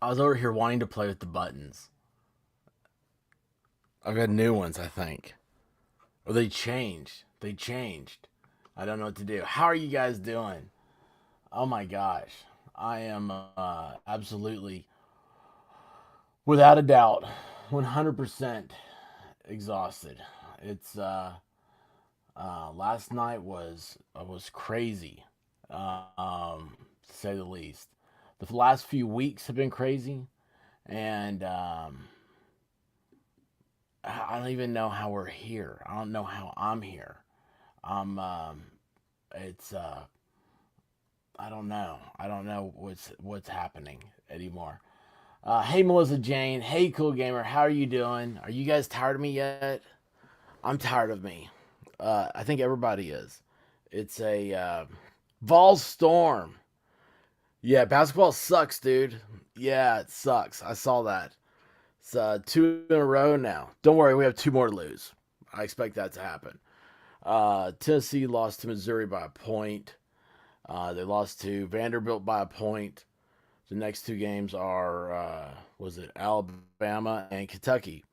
I was over here wanting to play with the buttons. I've got new ones, I think. Or they changed. They changed. I don't know what to do. How are you guys doing? Oh my gosh. I am absolutely, without a doubt, 100% exhausted. It's last night was crazy, to say the least. The last few weeks have been crazy, and I don't even know how we're here. I don't know how I'm here. I'm it's I don't know. I don't know what's happening anymore. Hey Melissa Jane. Hey Cool Gamer. How are you doing? Are you guys tired of me yet? I'm tired of me. I think everybody is. It's a Vol Storm. Yeah, basketball sucks, dude. Yeah, it sucks. I saw that. It's two in a row now. Don't worry, we have two more to lose. I expect that to happen. Tennessee lost to Missouri by a point. They lost to Vanderbilt by a point. The next two games are, was it Alabama and Kentucky?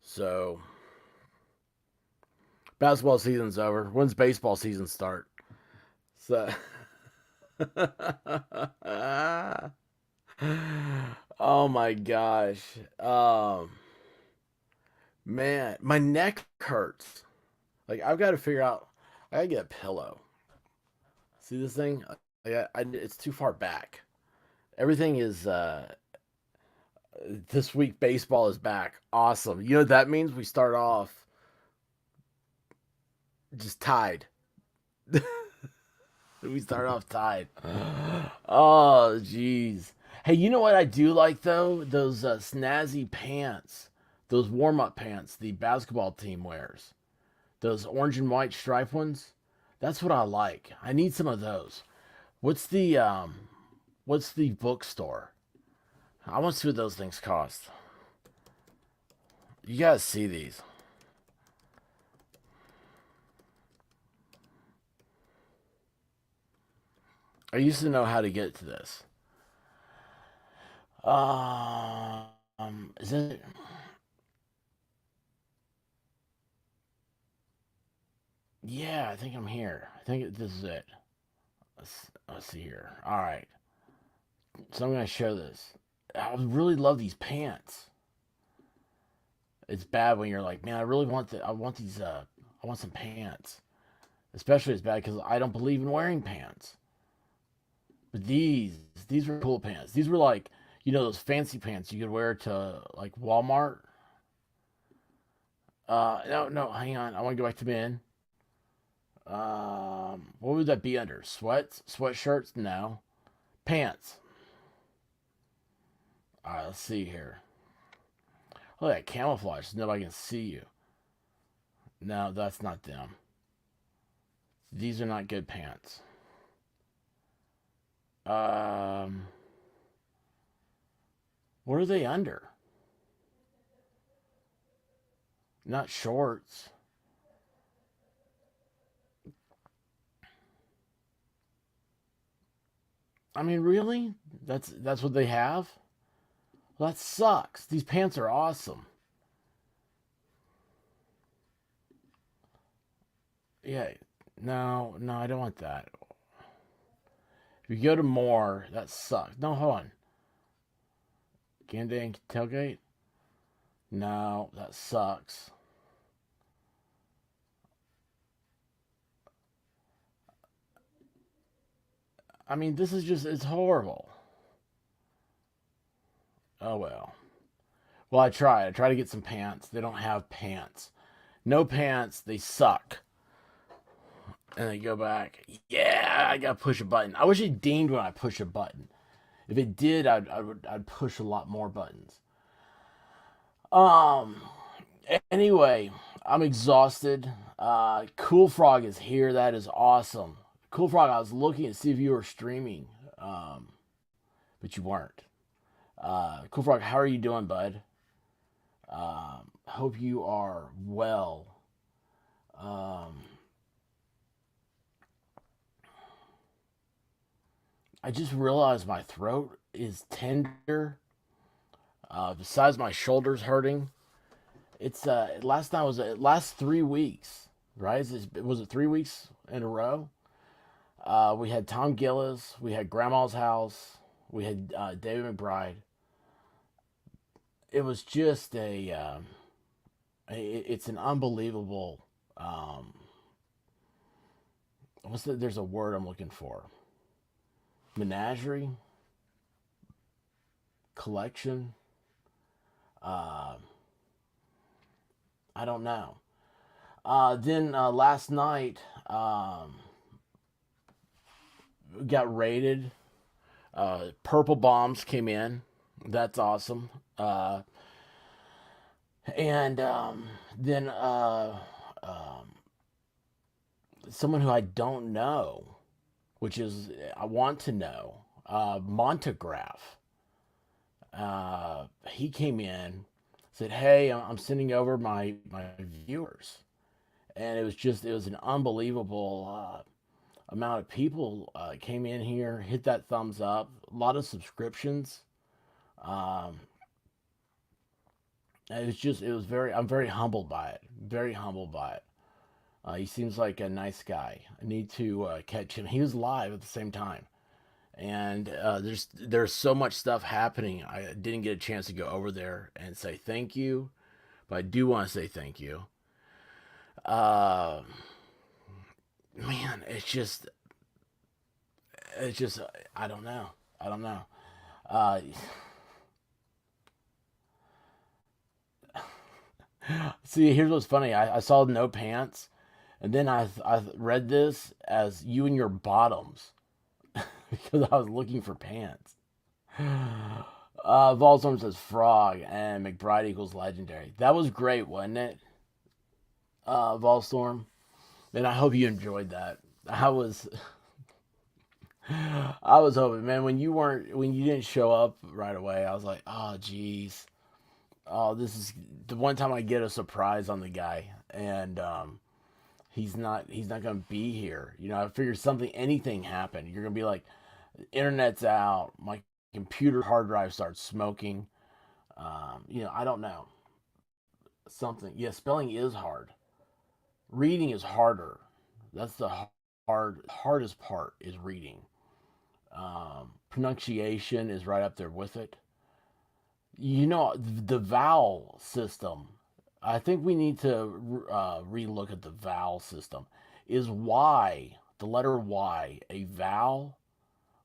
So basketball season's over. When's baseball season start? So, oh my gosh, man, my neck hurts. Like I've got to figure out. I gotta get a pillow. See this thing? It's too far back. Everything is. This week baseball is back. Awesome. You know what that means? We start off just tied. We start off tied. Oh, jeez. Hey, you know what I do like though? Those snazzy pants, those warm up pants the basketball team wears. Those orange and white stripe ones. That's what I like. I need some of those. What's the what's the bookstore? I want to see what those things cost. You guys see these? I used to know how to get to this. Is it? Yeah, I think I'm here. I think this is it. Let's see here. All right. So I'm gonna show this. I really love these pants. It's bad when you're like, man, I really want I want these. I want some pants. Especially it's bad because I don't believe in wearing pants. But these were cool pants. These were like, those fancy pants you could wear to like Walmart. No, no, hang on. I want to go back to men. What would that be under? Sweats, sweatshirts? No, pants. All right, let's see here. Oh, that camouflage so nobody can see you. No, that's not them. These are not good pants. Um, what are they under? Not shorts. I mean, really? That's what they have? Well, that sucks. These pants are awesome. Yeah. No, no, I don't want that. If you go to more, that sucks. No, hold on. Game day and tailgate? No, that sucks. I mean, this is just, it's horrible. Oh well. Well, I try. I try to get some pants. They don't have pants. No pants. They suck. And they go back. Yeah, I gotta push a button. I wish it dinged when I push a button. If it did, I'd push a lot more buttons. Um. Anyway, I'm exhausted. Cool Frog is here. That is awesome. Cool Frog. I was looking to see if you were streaming, but you weren't. Cool Frog, how are you doing, bud? Hope you are well. Um, I just realized my throat is tender. Besides my shoulders hurting, it's last night was last 3 weeks, right? Was it 3 weeks in a row? We had Tom Gillis, we had Grandma's House, we had David McBride. It was just it's an unbelievable. There's a word I'm looking for. Menagerie, collection. Uh, I don't know. Then last night, got raided. Purple bombs came in. That's awesome. And then someone who I don't know, which is I want to know, Montegraph. He came in, said, "Hey, I'm sending over my viewers," and it was an unbelievable amount of people came in here, hit that thumbs up, a lot of subscriptions. Um, it was very, I'm very humbled by it, very humbled by it. He seems like a nice guy. I need to catch him. He was live at the same time, and there's so much stuff happening. I didn't get a chance to go over there and say thank you, but I do want to say thank you. Uh, Man, it's just I don't know. I don't know. Uh, See, here's what's funny. I saw no pants, and then I read this as you and your bottoms because I was looking for pants. Volstorm says frog and McBride equals legendary. That was great, wasn't it? Volstorm, and I hope you enjoyed that. I was I was hoping, man, when you didn't show up right away, I was like, oh geez, oh, this is the one time I get a surprise on the guy, and he's not gonna be here. You know, I figured something, anything happened. You're gonna be like, internet's out, my computer hard drive starts smoking. I don't know, something. Yeah, spelling is hard. Reading is harder. That's the hardest part is reading. Pronunciation is right up there with it. The vowel system. I think we need to relook at the vowel system. Is Y, the letter Y, a vowel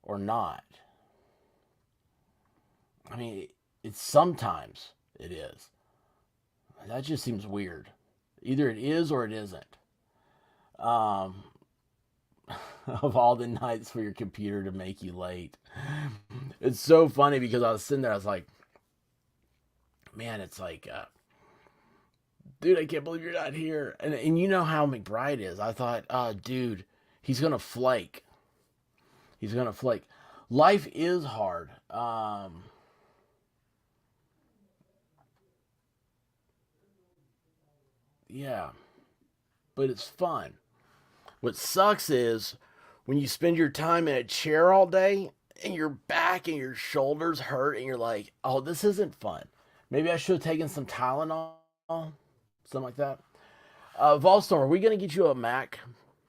or not? I mean, it's sometimes it is. That just seems weird. Either it is or it isn't. Um, of all the nights for your computer to make you late. It's so funny because I was sitting there, I was like, man, it's like, dude, I can't believe you're not here. And you know how McBride is. I thought, dude, he's gonna flake. He's gonna flake. Life is hard. Yeah, but it's fun. What sucks is when you spend your time in a chair all day and your back and your shoulders hurt and you're like, oh, this isn't fun. Maybe I should have taken some Tylenol, something like that. Volstorm, are we going to get you a Mac?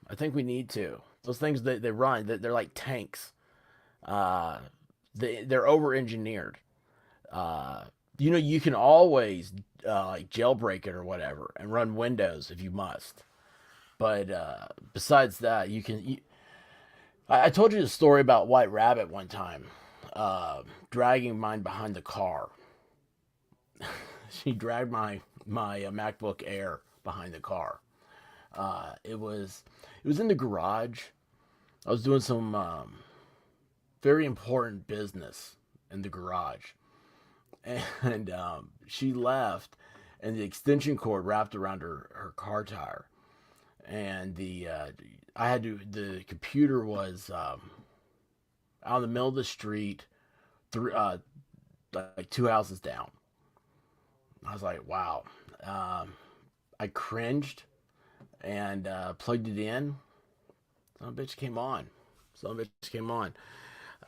I think we need to. Those things that they run, they're like tanks. Uh, they're over engineered. Uh, you can always like jailbreak it or whatever and run Windows if you must. But besides that, I told you the story about White Rabbit one time, dragging mine behind the car. She dragged my MacBook Air behind the car. It was in the garage. I was doing some very important business in the garage, and she left, and the extension cord wrapped around her car tire, and the computer was out in the middle of the street, like 2 houses down. I was like, wow. Um, I cringed and plugged it in. Some bitch came on. Some bitch came on.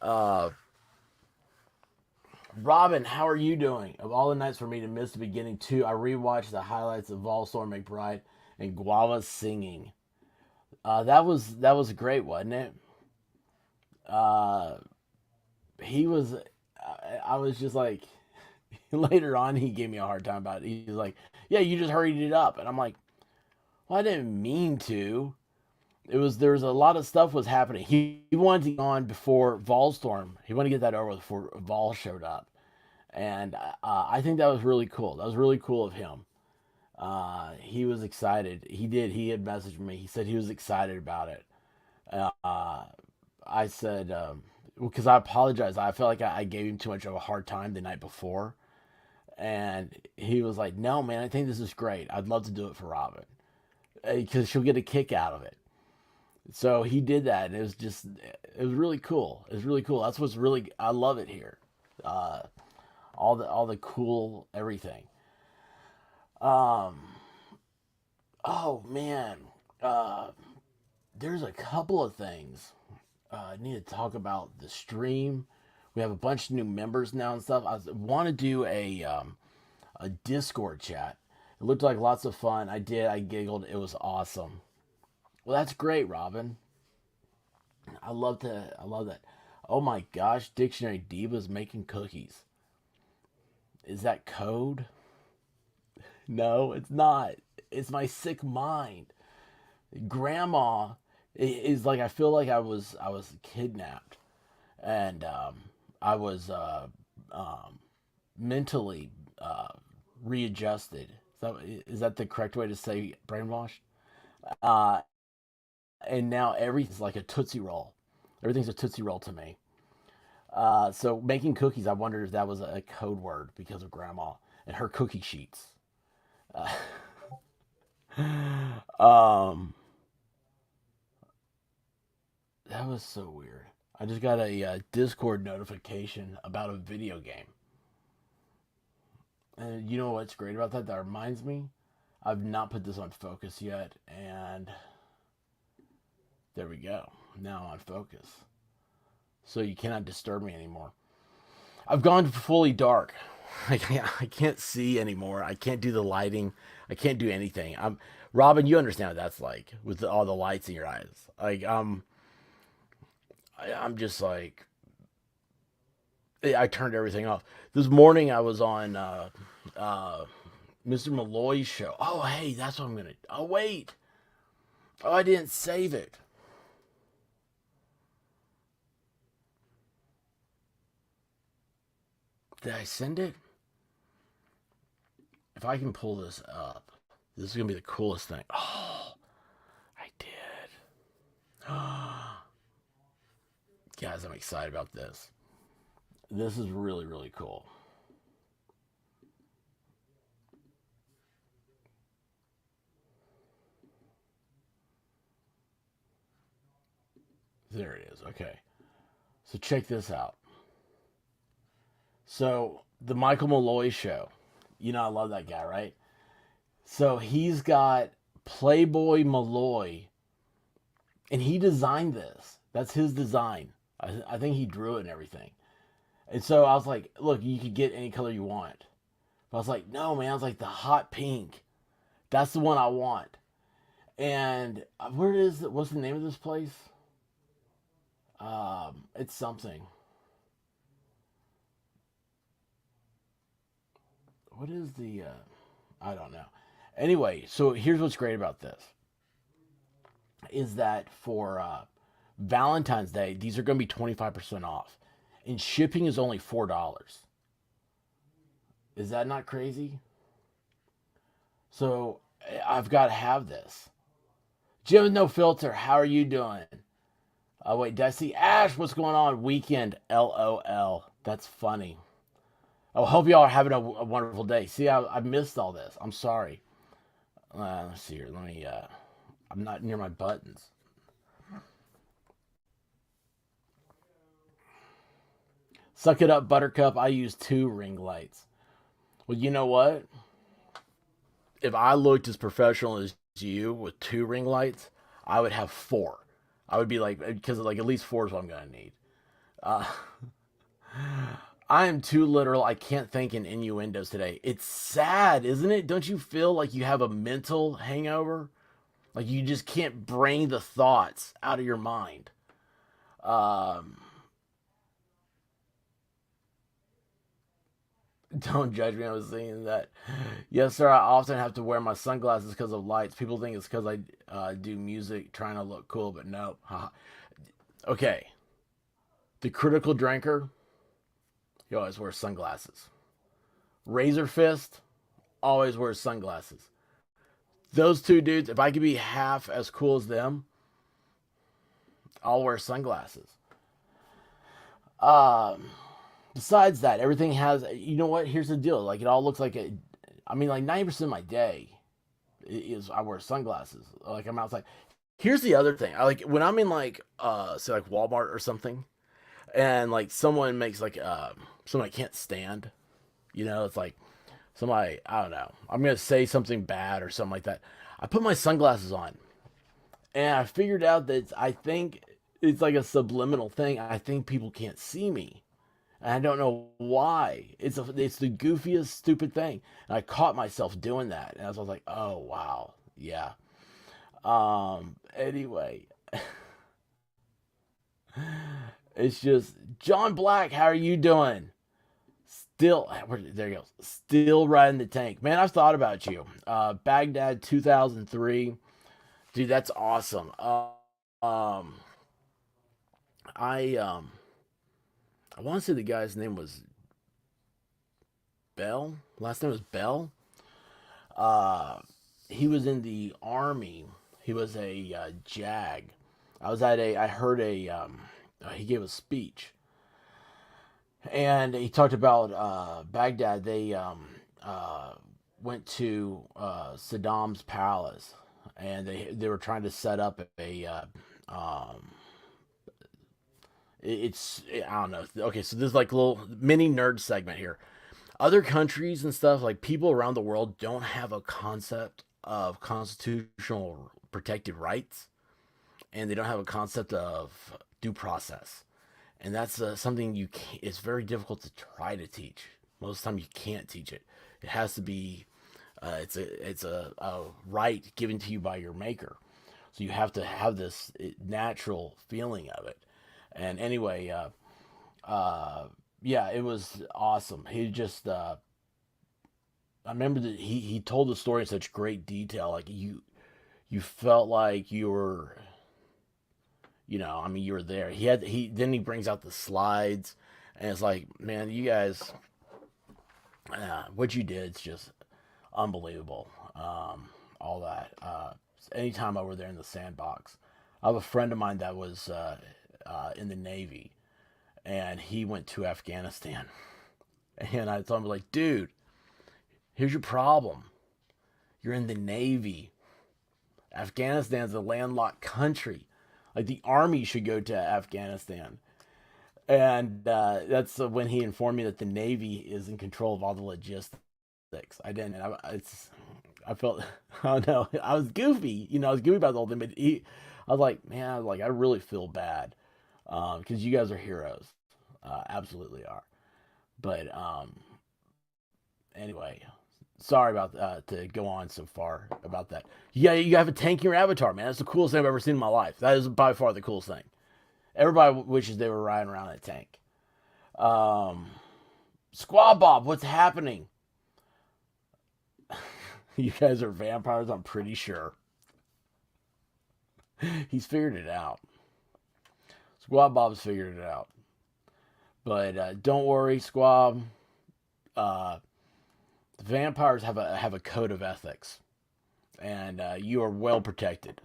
Uh, Robin, how are you doing? Of all the nights for me to miss the beginning too, I rewatched the highlights of Volstorm, McBride, and Guava singing. That was great, wasn't it? Uh, he was. I was just like, later on, he gave me a hard time about it. He was like, "Yeah, you just hurried it up," and I'm like, "Well, I didn't mean to." There was a lot of stuff was happening. He wanted to get on before Volstorm. He wanted to get that over before Vol showed up, and I think that was really cool. That was really cool of him. He was excited. He did. He had messaged me. He said he was excited about it. Uh, I said, because I apologized. I felt like I gave him too much of a hard time the night before. And he was like, no, man, I think this is great. I'd love to do it for Robin because she'll get a kick out of it. So he did that. And it was really cool. It was really cool. That's what's really, I love it here. Uh, all the cool everything. Um, oh, man. Uh, there's a couple of things I need to talk about the stream. We have a bunch of new members now and stuff. I want to do a Discord chat. It looked like lots of fun. I did. I giggled. It was awesome. Well, that's great, Robin. I love to. I love that. Oh my gosh, Dictionary Diva's making cookies. Is that code? No, it's not. It's my sick mind. Grandma is like I feel like I was kidnapped and I was um, mentally readjusted. Is that the correct way to say brainwashed? Uh, and now everything's like a tootsie roll. Everything's a tootsie roll to me. So making cookies, I wondered if that was a code word because of Grandma and her cookie sheets. Uh, um, that was so weird. I just got a Discord notification about a video game. And you know what's great about that? That reminds me, I've not put this on focus yet, and there we go. Now on focus. So you cannot disturb me anymore. I've gone fully dark. I can't see anymore. I can't do the lighting. I can't do anything. Robin, you understand what that's like with all the lights in your eyes. I'm just like I turned everything off. This morning I was on uh, Mr. Malloy's show. Oh, hey, that's what I'm gonna. Oh, wait. Oh, I didn't save it. Did I send it? If I can pull this up, this is gonna be the coolest thing. Oh, I did. Guys, I'm excited about this. This is really, really cool. There it is. Okay. So check this out. So the Michael Malloy show. You know I love that guy, right? So he's got Playboy Malloy, and he designed this. That's his design. I think he drew it and everything. And so I was like, look, you could get any color you want. But I was like, no, man. I was like, the hot pink. That's the one I want. And where is it? What's the name of this place? It's something. What is the? I don't know. Anyway, so here's what's great about this is that for Valentine's Day, these are going to be 25% off, and shipping is only $4. Is that not crazy? So I've got to have this. Jim with no filter, how are you doing? Oh wait, did I see Ash? What's going on? Weekend, LOL. That's funny. I hope y'all are having a wonderful day. See, I missed all this. I'm sorry. Let's see here. Let me. I'm not near my buttons. Suck it up, Buttercup. I use two ring lights. Well, you know what? If I looked as professional as you with two ring lights, I would have four. I would be like, because like at least four is what I'm gonna need. Uh, I am too literal. I can't think in innuendos today. It's sad, isn't it? Don't you feel like you have a mental hangover? Like you just can't bring the thoughts out of your mind. Um, don't judge me. I was saying that. Yes, sir. I often have to wear my sunglasses because of lights. People think it's because I do music trying to look cool, but no. Okay. The critical drinker, he always wears sunglasses. Razor Fist always wears sunglasses. Those two dudes, if I could be half as cool as them, I'll wear sunglasses. Um, Besides that, everything has. You know what? Here's the deal. Like it all looks like a. I mean, like 90% of my day is I wear sunglasses. Like I'm outside. Here's the other thing. I like when I'm in like say like Walmart or something, and like someone makes like someone I can't stand. You know, it's like somebody I don't know. I'm gonna say something bad or something like that. I put my sunglasses on, and I figured out that I think it's like a subliminal thing. I think people can't see me. And I don't know why. It's the goofiest stupid thing. And I caught myself doing that, and I was like, oh wow, yeah. Anyway, it's just John Black. How are you doing? Still, there you go. Still riding the tank, man. I've thought about you. Baghdad 2003, dude. That's awesome. Um, I I want to say the guy's name was Bell. Last name was Bell. Uh, he was in the army. He was a JAG. I heard he gave a speech, and he talked about Baghdad. They uh, went to Saddam's palace, and they were trying to set up um, it's I don't know. Okay, so there's like a little mini nerd segment here. Other countries and stuff like people around the world don't have a concept of constitutional protected rights, and they don't have a concept of due process, and that's something you can't, it's very difficult to try to teach. Most of the time you can't teach it. It has to be it's a right given to you by your maker, so you have to have this natural feeling of it. And anyway, yeah, it was awesome. He just I remember that he told the story in such great detail. Like you felt like you were, I mean, you were there. He then he brings out the slides, and it's like, man, you guys, what you did is just unbelievable. All that. Anytime over there in the sandbox, I have a friend of mine that was in the Navy, and he went to Afghanistan. And I told him, like, dude, here's your problem. You're in the Navy. Afghanistan's a landlocked country. Like, the army should go to Afghanistan. And that's when he informed me that the Navy is in control of all the logistics. I didn't. I felt, I don't know. I was goofy. I was goofy about the whole thing. But I was like, man, I really feel bad because you guys are heroes. Absolutely are. But anyway, sorry about to go on so far about that. Yeah, you have a tank in your avatar, man. That's the coolest thing I've ever seen in my life. That is by far the coolest thing. Everybody wishes they were riding around in a tank. Um, Squad Bob, what's happening? You guys are vampires, I'm pretty sure. He's figured it out. Squad Bob's figured it out. But don't worry, Squab. Uh, the vampires have a code of ethics, and you are well protected.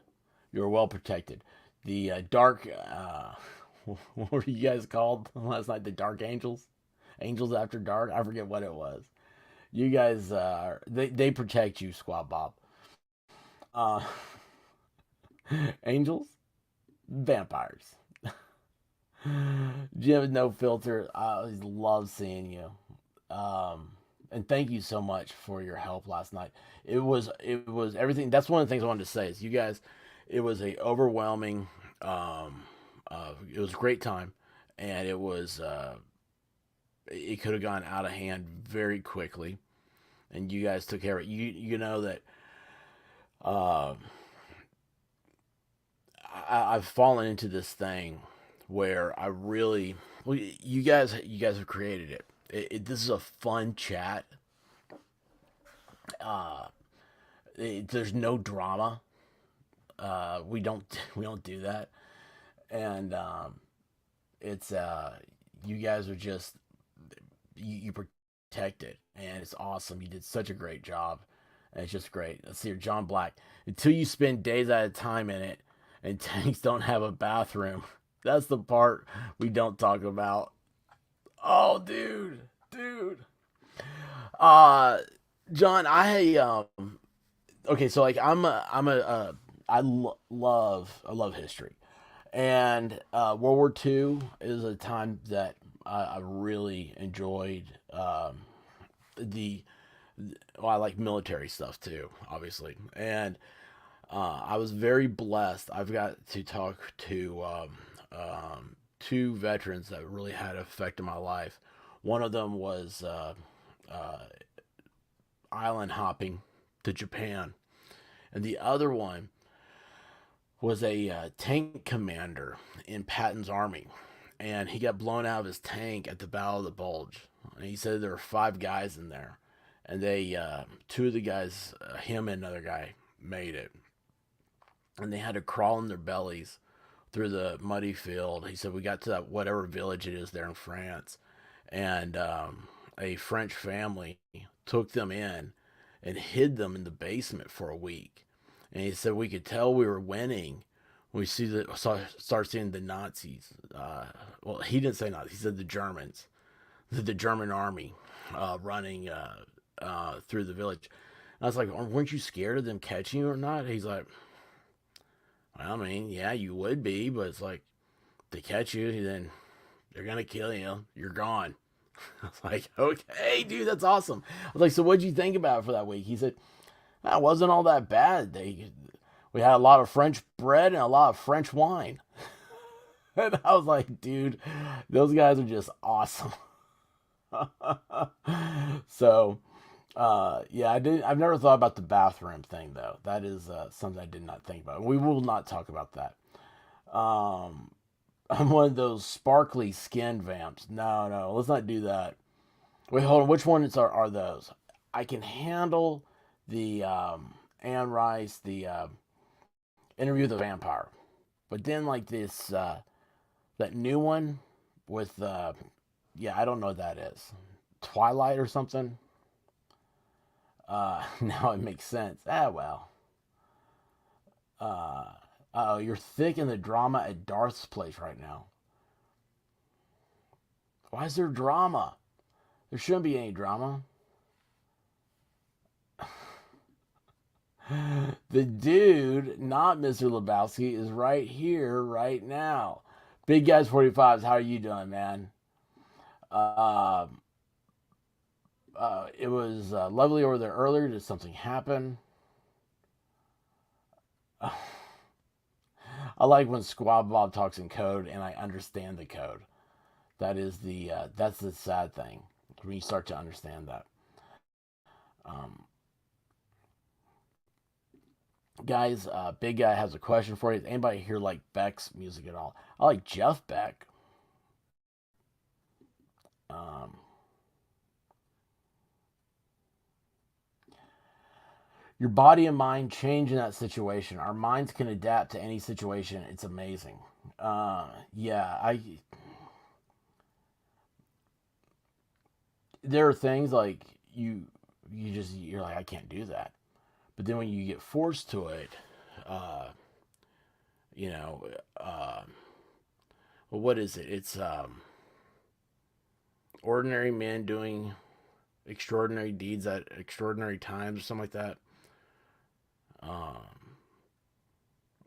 You are well protected. The dark, what were you guys called last night? The Dark Angels, Angels After Dark. I forget what it was. You guys, they protect you, Squad Bob. Uh, Angels, vampires. Jim, no filter. I always love seeing you. And thank you so much for your help last night. It was everything. That's one of the things I wanted to say is you guys. It was a overwhelming. It was a great time, and it was it could have gone out of hand very quickly, and you guys took care of it. You know that uh, I've fallen into this thing where I really, well, you guys have created it. This is a fun chat. Uh, there's no drama. We don't do that, and it's you guys are just you protect it, and it's awesome. You did such a great job, and it's just great. Let's see here, John Black. Until you spend days at a time in it, and tanks don't have a bathroom. That's the part we don't talk about. Oh, dude. Uh, John, okay, so like I love history, and World War II is a time that I really enjoyed. The well, I like military stuff too, obviously, and I was very blessed. I've got to talk to two veterans that really had an effect in my life. One of them was uh, island hopping to Japan, and the other one was a tank commander in Patton's army, and he got blown out of his tank at the Battle of the Bulge. And he said there were 5 guys in there, and they two of the guys, him and another guy, made it, and they had to crawl in their bellies through the muddy field. He said we got to that whatever village it is there in France, and a French family took them in and hid them in the basement for a week. And he said we could tell we were winning. We start seeing the Nazis. Well, he didn't say Nazis. He said the Germans, the German army, running through the village. And I was like, weren't you scared of them catching you or not? He's like, I mean, yeah, you would be, but it's like they catch you, then they're gonna kill you. You're gone. I was like, okay, dude, that's awesome. I was like, so what'd you think about it for that week? He said, that wasn't all that bad. We had a lot of French bread and a lot of French wine. And I was like, dude, those guys are just awesome. So, yeah, I've never thought about the bathroom thing though. That is something I did not think about. We will not talk about that. Um, I'm one of those sparkly skin vamps. No, no, let's not do that. Wait, hold on. Which ones are those? I can handle the Anne Rice, the Interview with the Vampire, but then like this that new one with yeah, I don't know what that is. Twilight or something. Now it makes sense. Ah, well. Uh, oh, you're thick in the drama at Darth's place right now. Why is there drama? There shouldn't be any drama. The dude, not Mr. Lebowski, is right here, right now. Big Guys 45s, how are you doing, man? Uh, it was lovely over there earlier. Did something happen? I like when Squab Bob talks in code and I understand the code. That's the sad thing when you start to understand that. Um, Guys, Big Guy has a question for you. Does anybody here like Beck's music at all? I like Jeff Beck. Um, your body and mind change in that situation. Our minds can adapt to any situation. It's amazing. Yeah, I there are things like you're like I can't do that. But then when you get forced to it, uh, you know, well, what is it? It's ordinary men doing extraordinary deeds at extraordinary times or something like that. Um,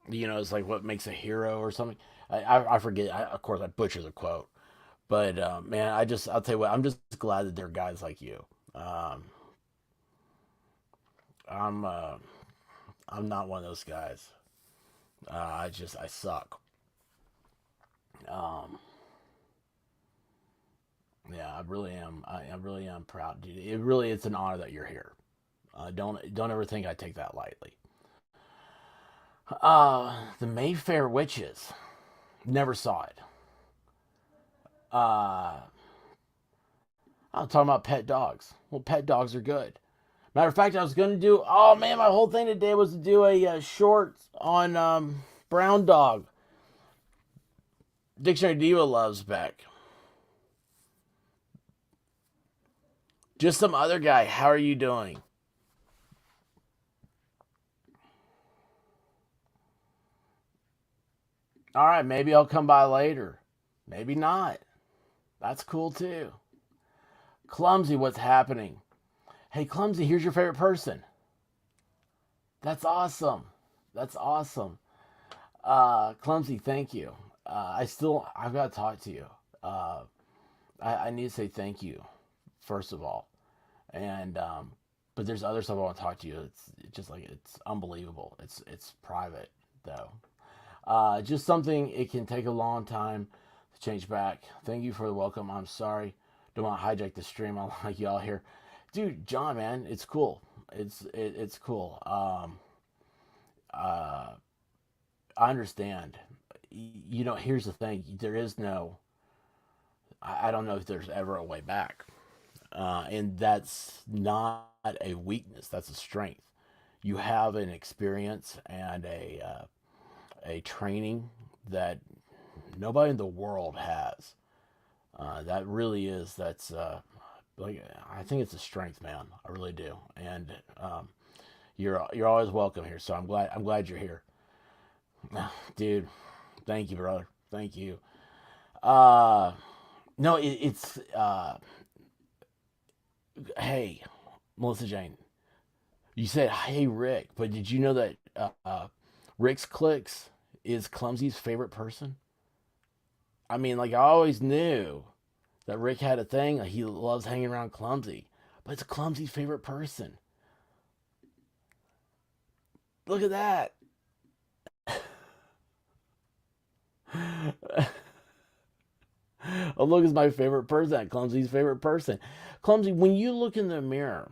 it's like what makes a hero or something. I forget. Of course, I butcher the quote, but man, I'll tell you what. I'm just glad that there are guys like you. Um, I'm I'm not one of those guys. I suck. Um, yeah, really am. I really am proud, dude. It really, it's an honor that you're here. Don't ever think I take that lightly. The Mayfair Witches. Never saw it. Uh, I'm talking about pet dogs. Well, pet dogs are good. Matter of fact, I was going to do. Oh man, my whole thing today was to do a short on Brown Dog. Dictionary Diva loves Beck. Just some other guy. How are you doing? All right, maybe I'll come by later. Maybe not. That's cool too. Clumsy, what's happening? Hey, Clumsy, here's your favorite person. That's awesome. That's awesome. Clumsy, thank you. I've got to talk to you. Uh, I need to say thank you, first of all. And, but there's other stuff I want to talk to you. It's just like, it's unbelievable. It's private though. Just something, it can take a long time to change back. Thank you for the welcome. I'm sorry. Don't want to hijack the stream. I like y'all here. Dude, John, man, it's cool. It's cool. Uh, I understand. You know, here's the thing. There is no. I don't know if there's ever a way back, and that's not a weakness. That's a strength. You have an experience and a training that nobody in the world has. That really is. That's like I think it's a strength, man. I really do. And you're always welcome here. So I'm glad you're here, dude. Thank you, brother. Thank you. Uh, no, it's hey, Melissa Jane. You said hey Rick, but did you know that Rick's Clicks is Clumsy's favorite person? I mean, like I always knew that Rick had a thing. Like, he loves hanging around Clumsy, but it's Clumsy's favorite person. Look at that. Oh, look, is my favorite person. Clumsy's favorite person. Clumsy, when you look in the mirror,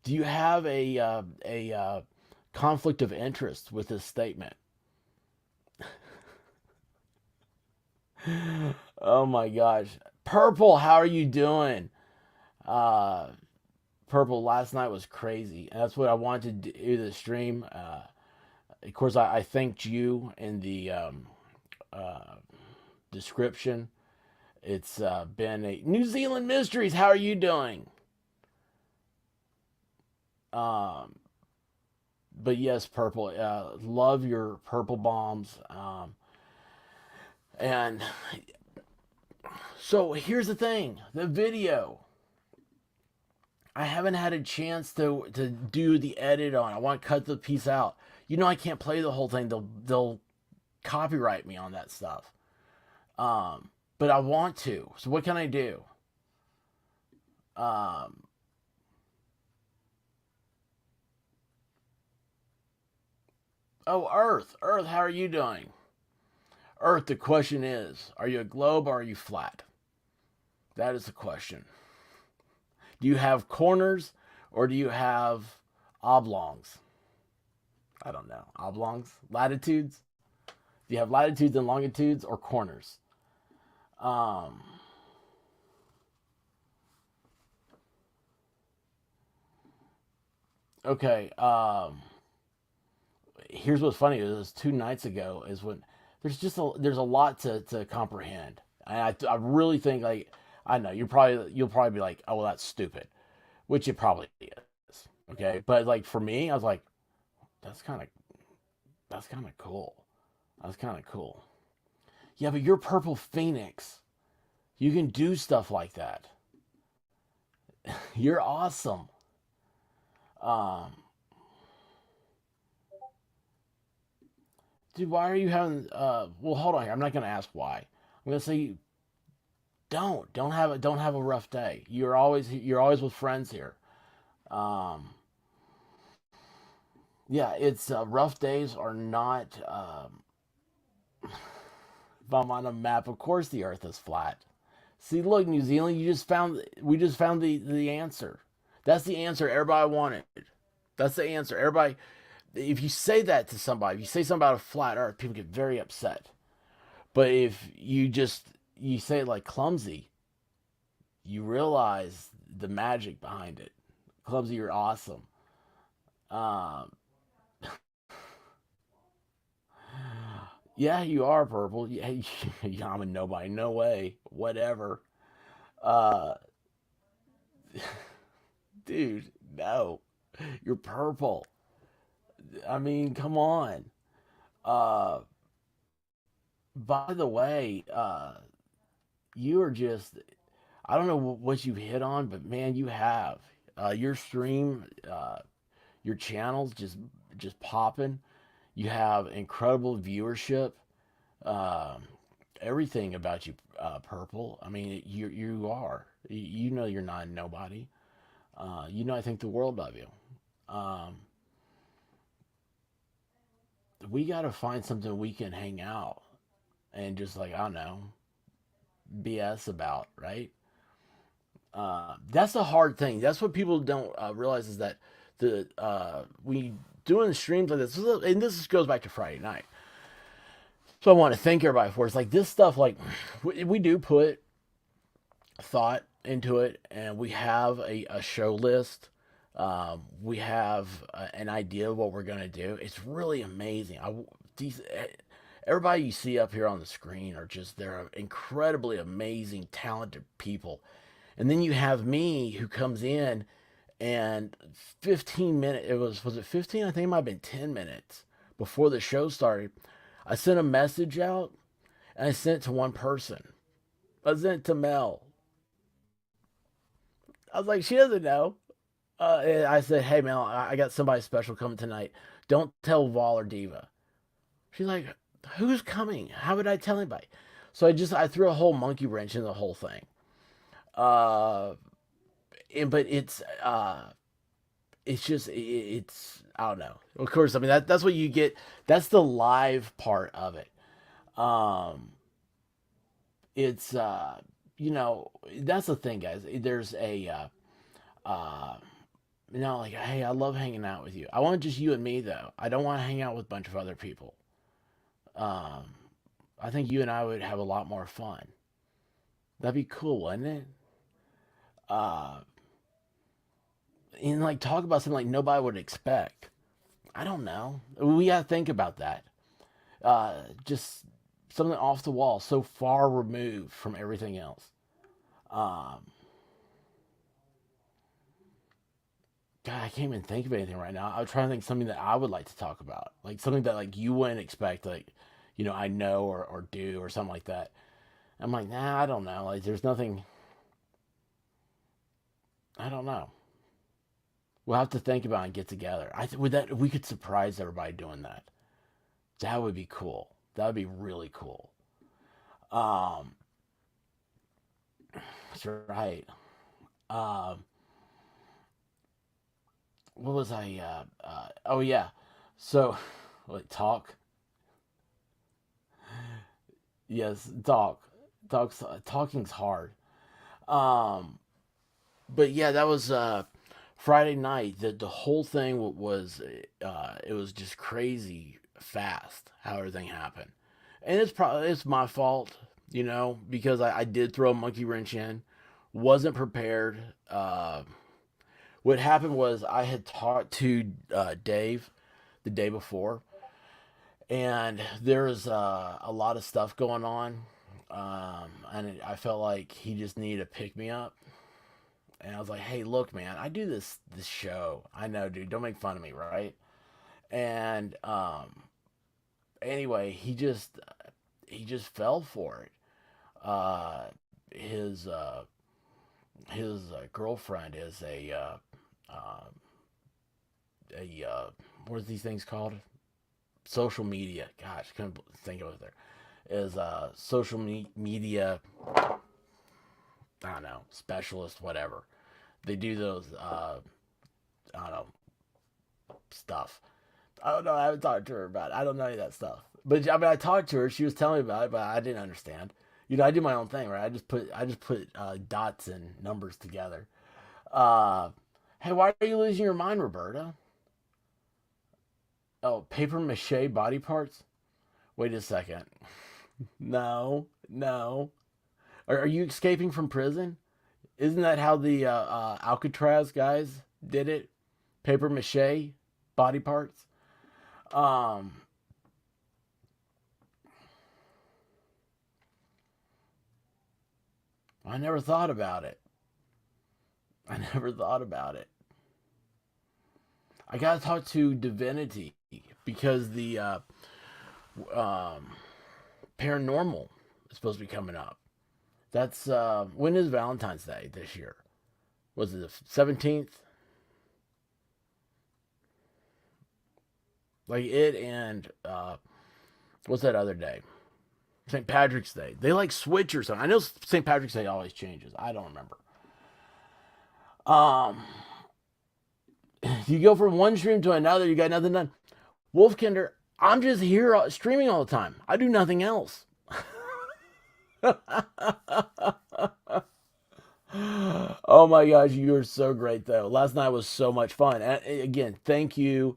do you have a conflict of interest with this statement? Oh my gosh, Purple, how are you doing? Uh, Purple, last night was crazy, and that's what I wanted to do the stream. Of course, I thanked you in the uh, description. It's been a New Zealand Mysteries. How are you doing? Um, but yes, Purple. Love your purple bombs. And so here's the thing: the video. I haven't had a chance to do the edit on. I want to cut the piece out. You know, I can't play the whole thing. They'll copyright me on that stuff. But I want to. So what can I do? Um, oh, Earth, how are you doing? Earth, the question is, are you a globe or are you flat? That is the question. Do you have corners or do you have oblongs? I don't know. Oblongs? Latitudes? Do you have latitudes and longitudes or corners? Um, okay. Here's what's funny. It was 2 nights ago is when there's a lot to comprehend. And I really think like I know you'll probably be like, oh well, that's stupid, which it probably is. Okay, but like for me, I was like, that's kind of that's kind of cool. That's kind of cool. Yeah, but you're Purple Phoenix. You can do stuff like that. You're awesome. Um, dude, why are you having? Well, hold on here. I'm not gonna ask why. I'm gonna say don't have a rough day. You're always with friends here. Um, yeah, it's rough days are not. If I'm on a map, of course the Earth is flat. See, look, New Zealand, we just found the answer. That's the answer everybody wanted. That's the answer. Everybody, if you say that to somebody, if you say something about a flat Earth, people get very upset. But if you say it like clumsy, you realize the magic behind it. Clumsy, you're awesome. Um, yeah, you are purple. Yeah, I'm a nobody. No way. Whatever. Uh, dude, no. You're purple. I mean, come on. Uh, by the way, you are just, I don't know what you hit on, but man, you have. Your stream, your channels just popping. You have incredible viewership. Um, Everything about you, purple. I mean, you are. You know you're not a nobody. You know I think the world of you. Um, we got to find something we can hang out and just like I don't know BS about, right? That's a hard thing. That's what people don't realize is that the we doing streams like this, and this goes back to Friday night. So I want to thank everybody for it. It's like this stuff. Like we do put thought into it, and we have a show list. We have an idea of what we're gonna do. It's really amazing. These everybody you see up here on the screen are just they're incredibly amazing, talented people. And then you have me who comes in and 15 minutes was it 15? I think it might have been 10 minutes before the show started. I sent a message out and I sent it to one person. I sent it to Mel. I was like, she doesn't know. And I said, hey Mel, I got somebody special coming tonight. Don't tell Vol or Diva. She's like, who's coming? How would I tell anybody? So I threw a whole monkey wrench in the whole thing. Uh, but it's just it's I don't know. Of course, I mean that's what you get. That's the live part of it. Um, it's that's the thing, guys. There's a uh, like hey, I love hanging out with you. I want just you and me though. I don't want to hang out with a bunch of other people. Um, I think you and I would have a lot more fun. That'd be cool, wouldn't it? Uh, and like talk about something like nobody would expect. I don't know. We gotta think about that. Just something off the wall, so far removed from everything else. Um, God, I can't even think of anything right now. I'm trying to think something that I would like to talk about, like something that like you wouldn't expect, like I know or do or something like that. I'm like, nah, I don't know. Like, there's nothing. I don't know. We'll have to think about it and get together. Would that we could surprise everybody doing that. That would be cool. That would be really cool. Um, that's right. Um, what was I? Oh yeah. So, like talk. Yes, talk. Talking's hard. Um, but yeah, that was Friday night. The whole thing was it was just crazy fast how everything happened, and it's my fault, because I did throw a monkey wrench in, wasn't prepared. What happened was I had talked to Dave the day before, and there's a lot of stuff going on, and I felt like he just needed to pick me up. And I was like, "Hey, look, man, I do this show. I know, dude. Don't make fun of me, right?" And anyway, he just fell for it. Uh, his girlfriend is uh, what are these things called? Social media. Gosh, couldn't think of it there. Is social media. I don't know, specialist, whatever. They do those. I don't know stuff. I don't know. I haven't talked to her about it. I don't know any of that stuff. But I mean, I talked to her. She was telling me about it, but I didn't understand. I do my own thing, right? I just put dots and numbers together. Uh, hey, why are you losing your mind, Roberta? Oh, paper mache body parts. Wait a second. No, no. Are you escaping from prison? Isn't that how the Alcatraz guys did it? Paper mache body parts. Um, I never thought about it. I never thought about it. I gotta talk to Divinity because the um, paranormal is supposed to be coming up. That's when is Valentine's Day this year? Was it the 17th? Like it and what's that other day? St. Patrick's Day. They like switch or something. I know St. Patrick's Day always changes. I don't remember. Um, you go from one stream to another. You got nothing done. Wolfkinder, I'm just here streaming all the time. I do nothing else. Oh my gosh, you are so great though. Last night was so much fun. And again, thank you,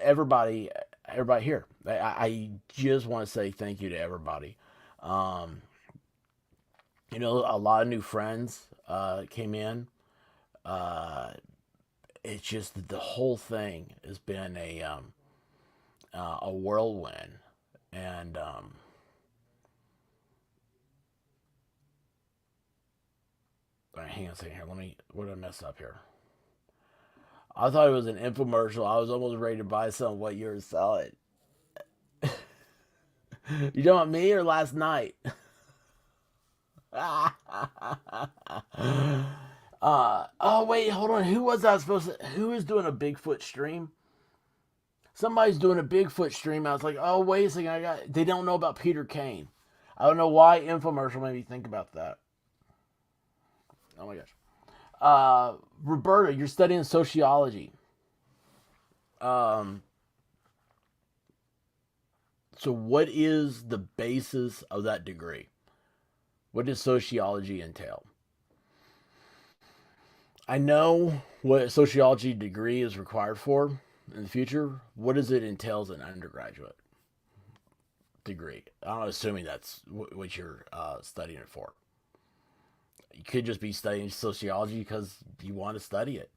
everybody, everybody here. I just want to say thank you to everybody. Um, a lot of new friends came in. Uh, it's just that the whole thing has been a whirlwind, and all right, hang on a second here. What did I mess up here? I thought it was an infomercial. I was almost ready to buy some what you were selling. You talking about me or last night? Oh wait, hold on. Who was I supposed to? Who is doing a Bigfoot stream? Somebody's doing a Bigfoot stream. I was like, oh wait a second. They don't know about Peter Kane. I don't know why infomercial made me think about that. Oh my gosh. Roberta, you're studying sociology. Um, so what is the basis of that degree? What does sociology entail? I know what a sociology degree is required for in the future. What does it entail as an undergraduate degree? I'm assuming that's what you're studying it for. You could just be studying sociology because you want to study it.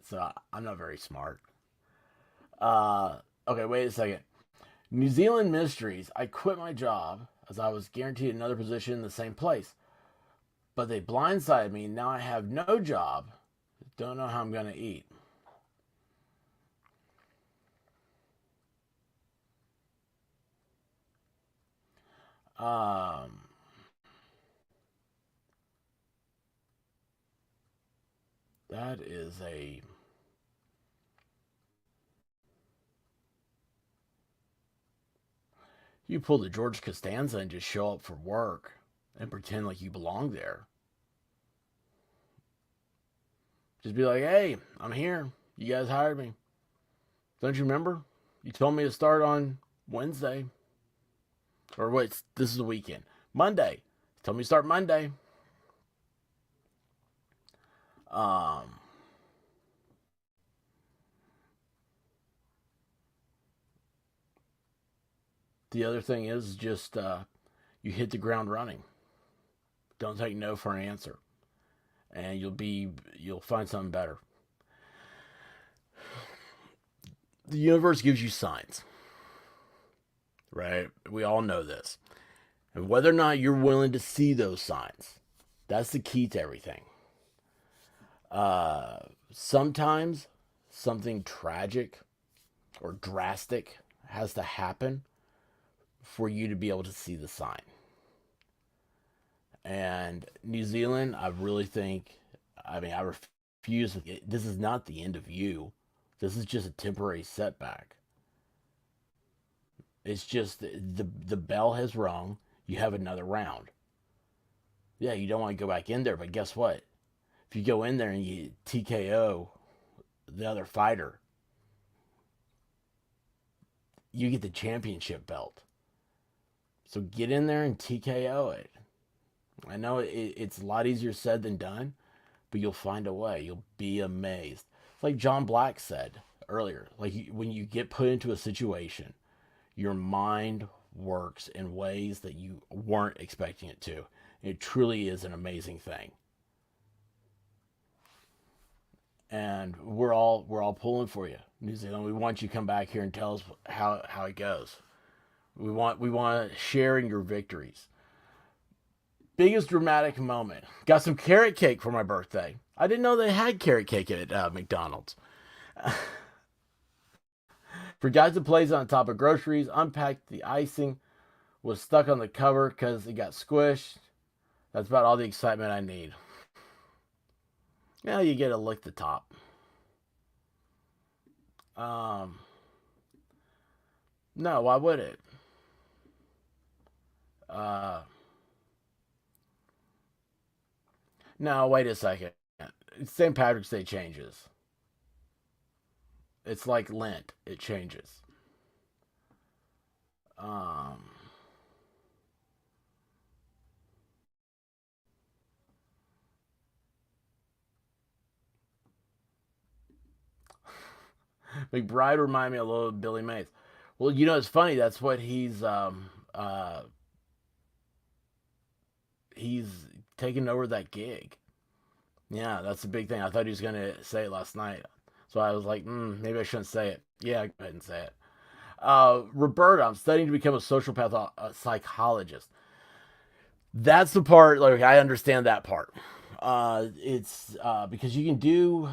So I'm not very smart. Okay, wait a second. New Zealand Mysteries. I quit my job as I was guaranteed another position in the same place, but they blindsided me. Now I have no job. Don't know how I'm gonna eat. Um, that is a you pull the George Costanza and just show up for work and pretend like you belong there. Just be like, hey, I'm here. You guys hired me. Don't you remember? You told me to start on Wednesday. Or wait, this is the weekend. Monday. You told me to start Monday. Um, the other thing is just you hit the ground running. Don't take no for an answer, and you'll find something better. The universe gives you signs, right? We all know this, and whether or not you're willing to see those signs, that's the key to everything. Sometimes something tragic or drastic has to happen for you to be able to see the sign. And New Zealand, I really think, I mean, I refuse. This is not the end of you. This is just a temporary setback. It's just the bell has rung. You have another round. Yeah, you don't want to go back in there, but guess what? If you go in there and you TKO the other fighter, you get the championship belt. So get in there and TKO it. I know it's a lot easier said than done, but you'll find a way. You'll be amazed. It's like John Black said earlier. Like when you get put into a situation, your mind works in ways that you weren't expecting it to. It truly is an amazing thing. And we're all pulling for you, New Zealand. We want you to come back here and tell us how it goes. We want to share in your victories. Biggest dramatic moment. Got some carrot cake for my birthday. I didn't know they had carrot cake at McDonald's. Forgot to place it on top of groceries. Unpacked the icing. Was stuck on the cover because it got squished. That's about all the excitement I need. Now you get to lick the top. Um, no, why would it? Uh, no, wait a second. St. Patrick's Day changes. It's like Lent. It changes. Um, McBride reminded me a little of Billy Mays. Well, it's funny. That's what he's taking over that gig. Yeah, that's the big thing. I thought he was gonna say it last night, so I was like, maybe I shouldn't say it. Yeah, go ahead and say it. Roberta, I'm studying to become a social psychologist. That's the part. Like I understand that part. It's because you can do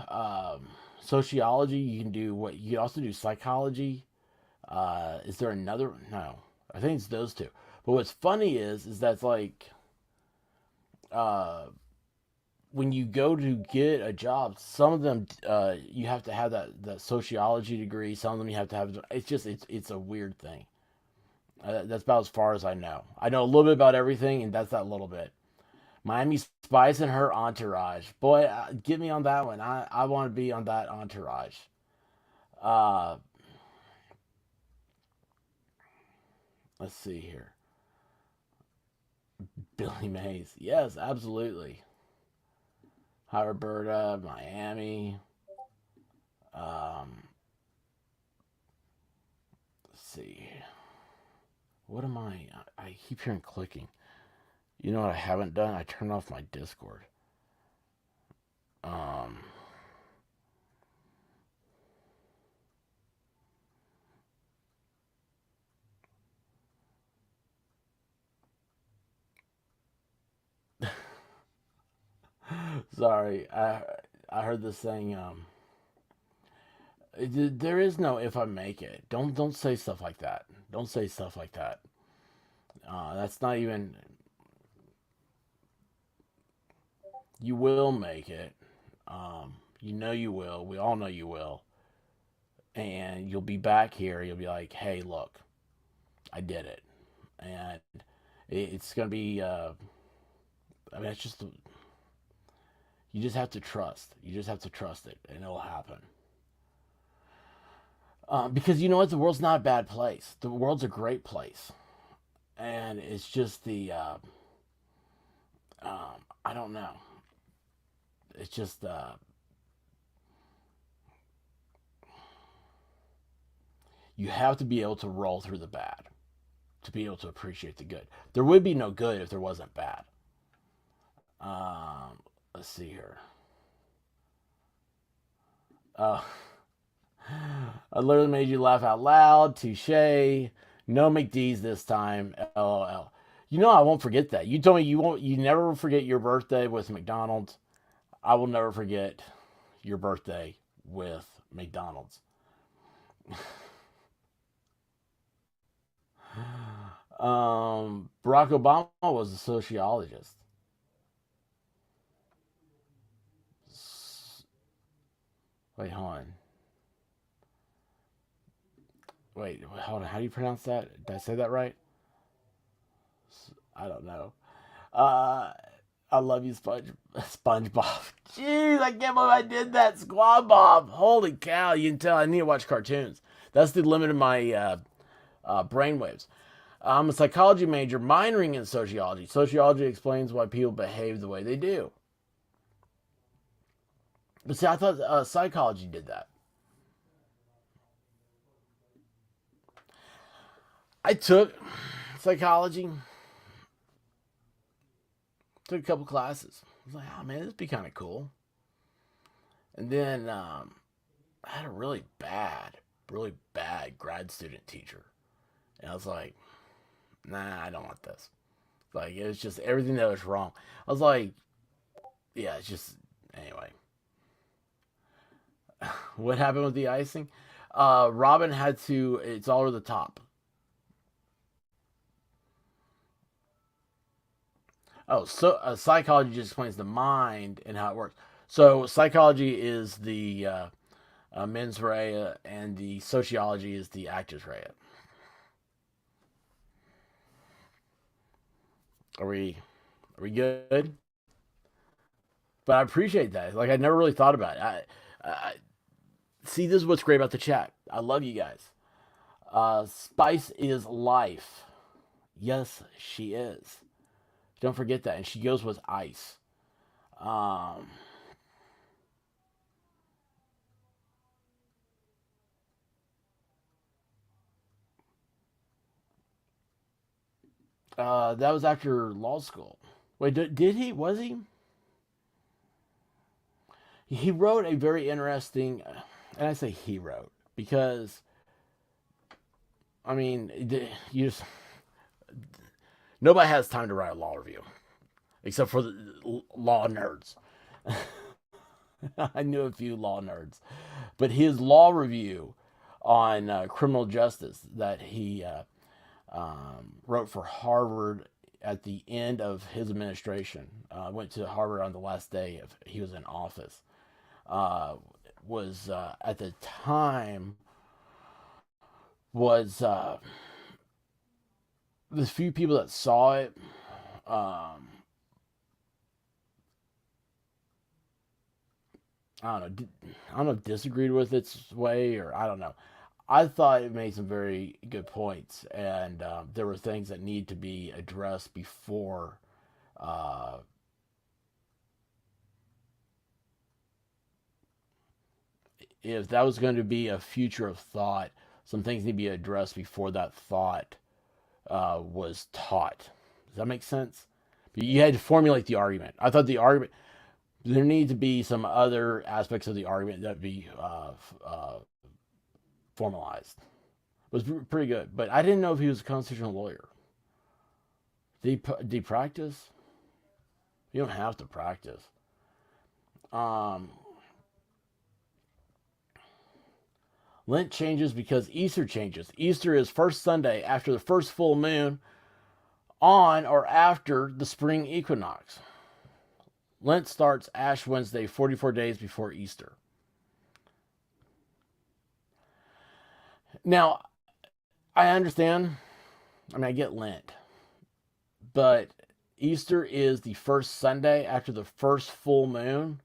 sociology. You can do what you can also do psychology. Is there another? No, I think it's those two. But what's funny is that's like uh, when you go to get a job, some of them you have to have that sociology degree. Some of them you have to have. It's a weird thing. That's about as far as I know. I know a little bit about everything, and that's that little bit. Miami Spice and her entourage. Boy, get me on that one. I want to be on that entourage. Uh, let's see here. Billy Mays. Yes, absolutely. Hi, Roberta, Miami. Um, let's see. What am I? I keep hearing clicking. You know what I haven't done? I turned off my Discord. Um, sorry. I heard this saying. There is no if I make it. Don't say stuff like that. Don't say stuff like that. That's not even. You will make it. You know you will. We all know you will. And you'll be back here. You'll be like, hey, look, I did it, and it's gonna be. I mean, it's just you just have to trust. You just have to trust it, and it'll happen. Because you know what, the world's not a bad place. The world's a great place, and it's just the I don't know. It's just you have to be able to roll through the bad to be able to appreciate the good. There would be no good if there wasn't bad. Let's see here. Uh, I literally made you laugh out loud. Touche. No McD's this time. LOL. I won't forget that. You told me you won't. You never forget your birthday with McDonald's. I will never forget your birthday with McDonald's. Barack Obama was a sociologist. Wait, hold on. Wait, hold on. How do you pronounce that? Did I say that right? I don't know. Uh, I love you, SpongeBob. Jeez, I can't believe I did that, Squad Bob. Holy cow! You can tell I need to watch cartoons. That's the limit of my brainwaves. I'm a psychology major minoring in sociology. Sociology explains why people behave the way they do. But see, I thought psychology did that. I took psychology, took a couple classes. I was like, oh man, this would be kind of cool. And then I had a really bad grad student teacher. And I was like, nah, I don't want this. Like, it was just everything that was wrong. I was like, yeah, it's just, anyway. What happened with the icing? Robin had to, it's all over the top. Oh, so psychology just explains the mind and how it works. So psychology is the mens rea, and the sociology is the actus rea. Are we are we good? But I appreciate that. Like I never really thought about it. I see. This is what's great about the chat. I love you guys. Spice is life. Yes, she is. Don't forget that. And she goes with ice. Um, that was after law school. Wait, did he? Was he? He wrote a very interesting, and I say he wrote because I mean, you just nobody has time to write a law review except for the law nerds. I knew a few law nerds, but his law review on criminal justice that he wrote for Harvard at the end of his administration, went to Harvard on the last day of he was in office, uh, was at the time was the few people that saw it. Um, I don't know. I don't know if disagreed with its way or I don't know. I thought it made some very good points, and there were things that need to be addressed before. Uh, if that was going to be a future of thought, some things need to be addressed before that thought was taught. Does that make sense? You had to formulate the argument. I thought the argument there need to be some other aspects of the argument that be formalized. It was pretty good, but I didn't know if he was a constitutional lawyer. Did he practice? You don't have to practice. Um, Lent changes because Easter changes. Easter is first Sunday after the first full moon on or after the spring equinox. Lent starts Ash Wednesday, 44 days before Easter. Now, I understand. I mean, I get Lent. But Easter is the first Sunday after the first full moon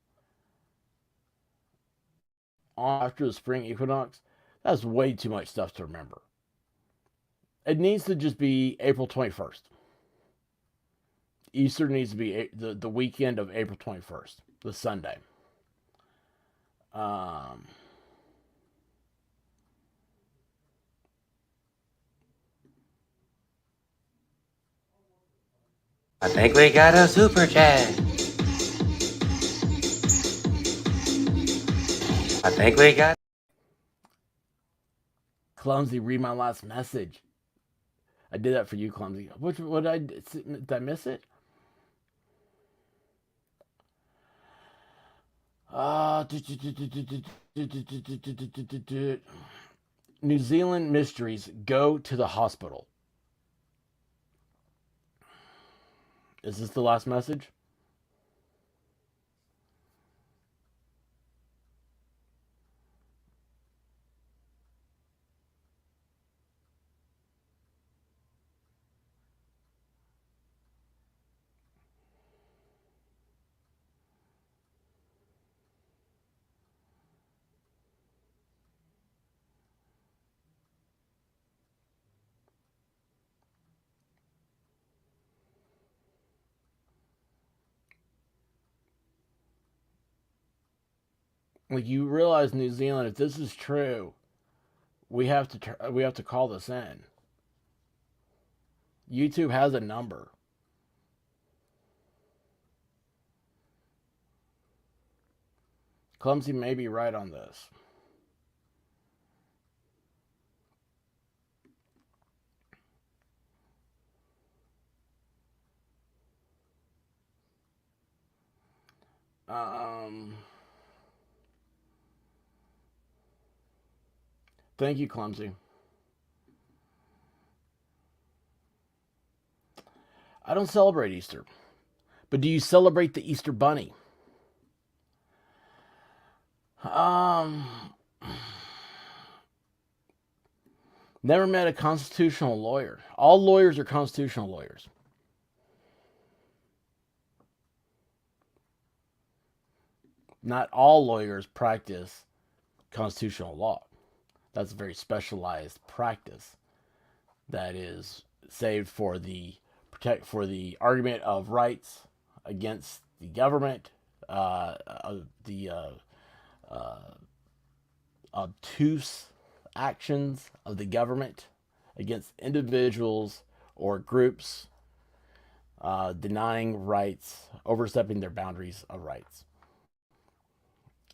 after the spring equinox. That's way too much stuff to remember. It needs to just be April 21st. Easter needs to be the weekend of April 21st, the Sunday. Um, I think we got a super chat. I think we got. Clumsy, read my last message. I did that for you, Clumsy. What did I miss it? New Zealand mysteries go to the hospital. Is this the last message? Like, you realize, New Zealand, if this is true, we have to call this in. YouTube has a number. Clumsy may be right on this. Um, Thank you, Clumsy. I don't celebrate Easter, but do you celebrate the Easter Bunny? Um, Never met a constitutional lawyer. All lawyers are constitutional lawyers. Not all lawyers practice constitutional law. That's a very specialized practice that is saved for the argument of rights against the government, the obtuse actions of the government against individuals or groups, denying rights, overstepping their boundaries of rights,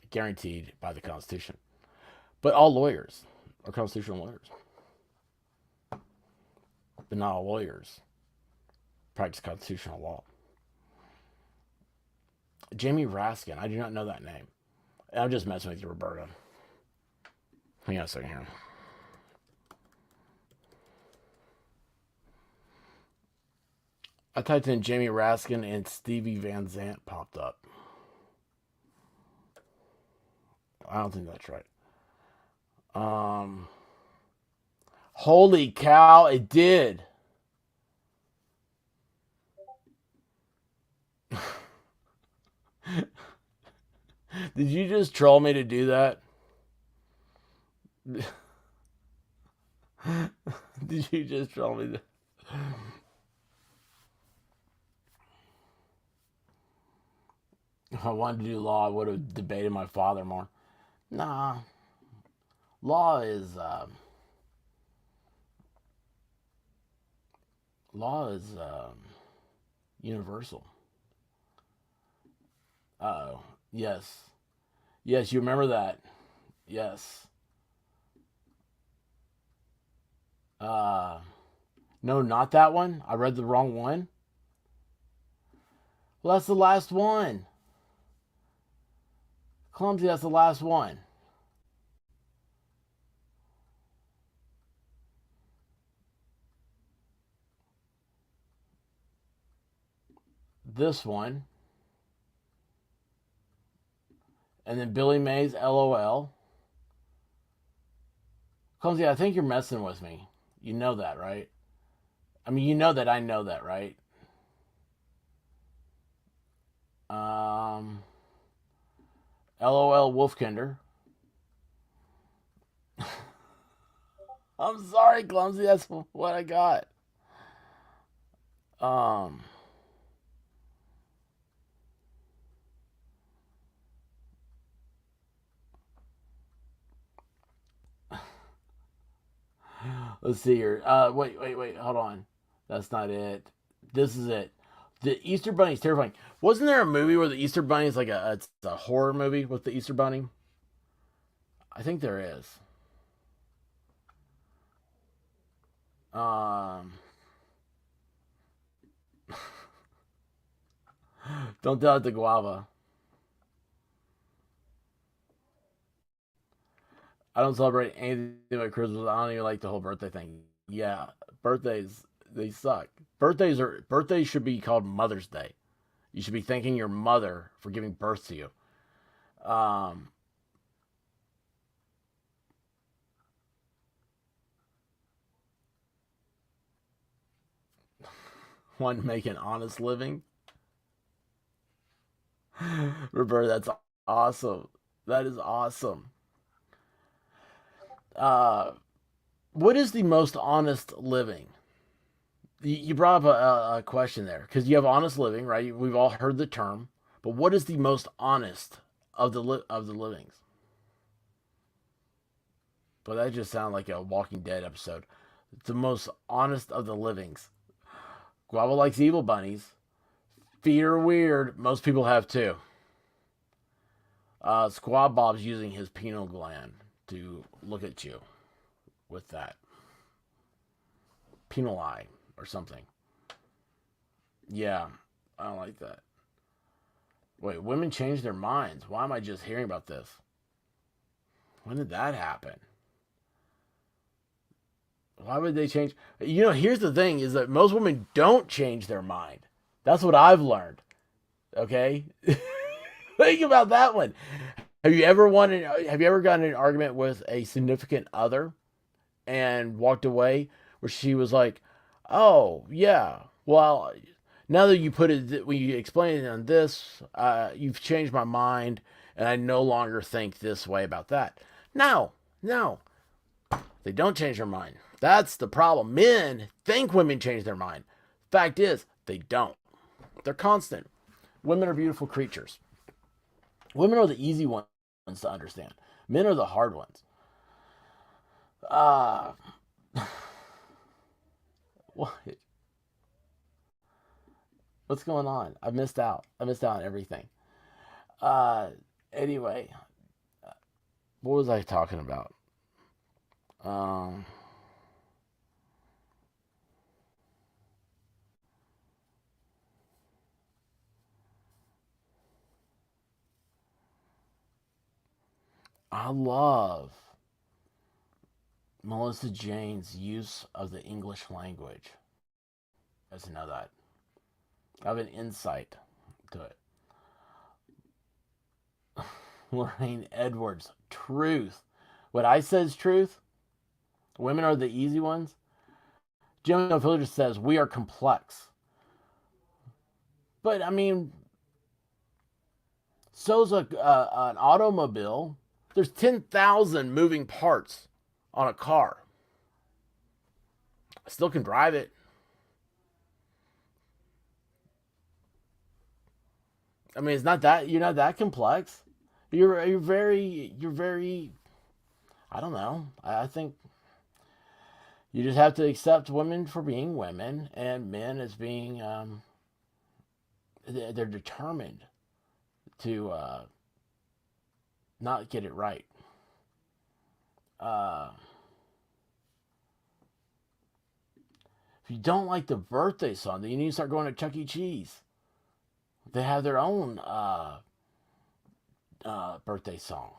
guaranteed by the Constitution. But all lawyers are constitutional lawyers. But not all lawyers practice constitutional law. Jamie Raskin, I do not know that name. I'm just messing with you, Roberta. Hang on a second here. I typed in Jamie Raskin and Stevie Van Zandt popped up. I don't think that's right. Holy cow, it did. Did you just troll me to do that? Did you just troll me to... If I wanted to do law, I would have debated my father more. Nah. Law is universal. Oh, yes. Yes, you remember that. Yes. No, not that one. I read the wrong one. Well, that's the last one. Clumsy, that's the last one. This one. And then Billy Mays, LOL. Clumsy, I think you're messing with me. You know that, right? I mean, you know that I know that, right? LOL Wolfkinder. I'm sorry, Clumsy. That's what I got. Um, let's see here. Wait. Hold on. That's not it. This is it. The Easter Bunny is terrifying. Wasn't there a movie where the Easter Bunny is like it's a horror movie with the Easter Bunny? I think there is. Um, don't tell it to Guava. I don't celebrate anything but Christmas. I don't even like the whole birthday thing. Yeah, birthdays, they suck. Birthdays should be called Mother's Day. You should be thanking your mother for giving birth to you. Um, One to make an honest living. Roberta, that's awesome. That is awesome. Uh, what is the most honest living? You brought up a question there because you have honest living, right? We've all heard the term, but what is the most honest of the livings? But that just sounded like a Walking Dead episode. It's the most honest of the livings. Guava likes evil bunnies. Feet are weird. Most people have too. Squad Bob's using his pineal gland to look at you with that. Penal eye or something. Yeah, I don't like that. Wait, women change their minds. Why am I just hearing about this? When did that happen? Why would they change? Here's the thing is that most women don't change their mind. That's what I've learned. Okay? Think about that one. Have you ever gotten in an argument with a significant other and walked away where she was like, "Oh, yeah. Well, now that you put it when you explain it on this, you've changed my mind and I no longer think this way about that." No. No. They don't change their mind. That's the problem. Men think women change their mind. Fact is, they don't. They're constant. Women are beautiful creatures. Women are the easy ones to understand. Men are the hard ones. What? What's going on? I missed out. I missed out on everything. Anyway, what was I talking about? I love Melissa Jane's use of the English language. You guys know that. I have an insight to it. Lorraine Edwards, truth. What I said is truth. Women are the easy ones. Jimmy Villager says we are complex. But I mean, so's an automobile. There's 10,000 moving parts on a car. I still can drive it. I mean, it's not that you're not that complex. You're very. I don't know. I think you just have to accept women for being women and men as being. They're determined to not get it right. If you don't like the birthday song, then you need to start going to Chuck E. Cheese. They have their own birthday song.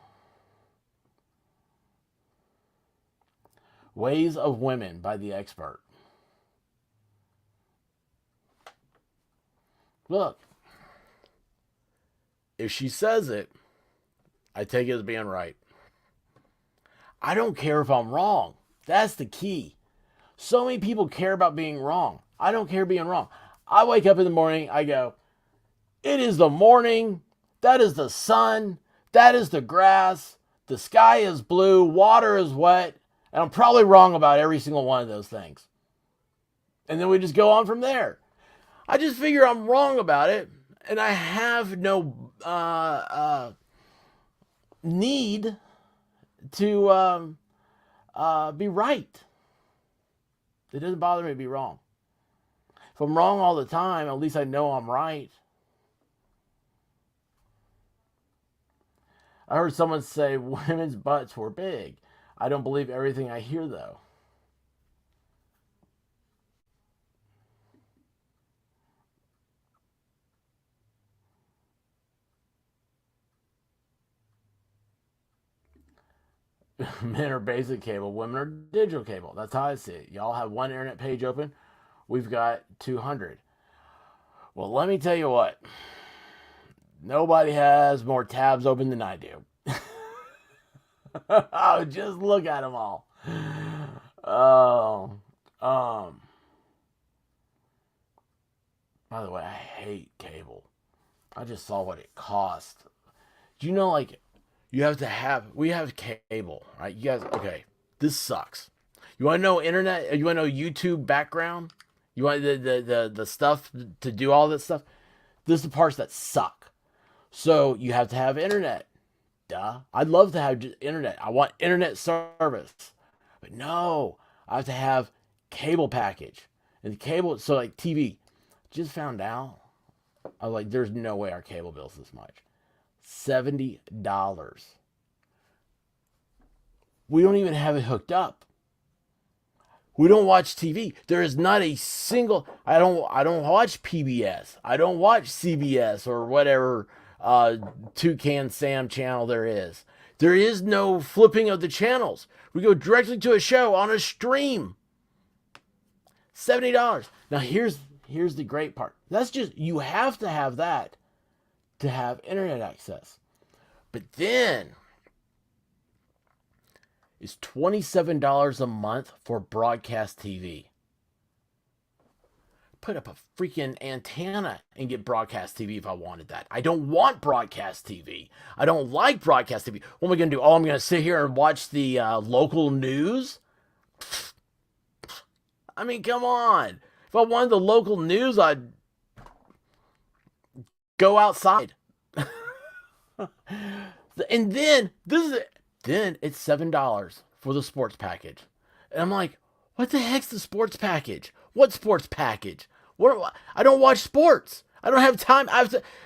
Ways of Women by The Expert. Look, if she says it, I take it as being right. I don't care if I'm wrong. That's the key. So many people care about being wrong. I don't care being wrong. I wake up in the morning, I go, it is the morning, that is the sun, that is the grass, the sky is blue, water is wet, and I'm probably wrong about every single one of those things. And then we just go on from there. I just figure I'm wrong about it, and I have no need to be right. It doesn't bother me to be wrong. If I'm wrong all the time, at least I know I'm right. I heard someone say women's butts were big. I don't believe everything I hear, though. Men are basic cable, women are digital cable. That's how I see it. Y'all have one internet page open, we've got 200. Well, let me tell you what. Nobody has more tabs open than I do. Oh, just look at them all. Oh, by the way, I hate cable. I just saw what it cost. Do you know, like, we have cable, right? You guys, okay, this sucks. You want to know internet? You want to know YouTube background? You want the stuff to do all this stuff? This is the parts that suck. So you have to have internet. duh. I'd love to have just internet. I want internet service. But no, I have to have cable package. And the cable, so like TV, just found out. I was like, there's no way our cable bill's this much. $70. We don't even have it hooked up. We don't watch TV. There is not a single. I don't watch PBS. I don't watch CBS or whatever Toucan Sam channel there is. There is no flipping of the channels. We go directly to a show on a stream. $70. Now here's the great part. That's just, you have to have that to have internet access. But then is $27 a month for broadcast TV. Put up a freaking antenna and get broadcast TV if I wanted that. I don't want broadcast TV. I don't like broadcast TV. What am I going to do? Oh, I'm going to sit here and watch the local news? I mean, come on. If I wanted the local news, I'd go outside. And then it's $7 for the sports package. And I'm like, what the heck's the sports package? What sports package? I don't watch sports. I don't have time.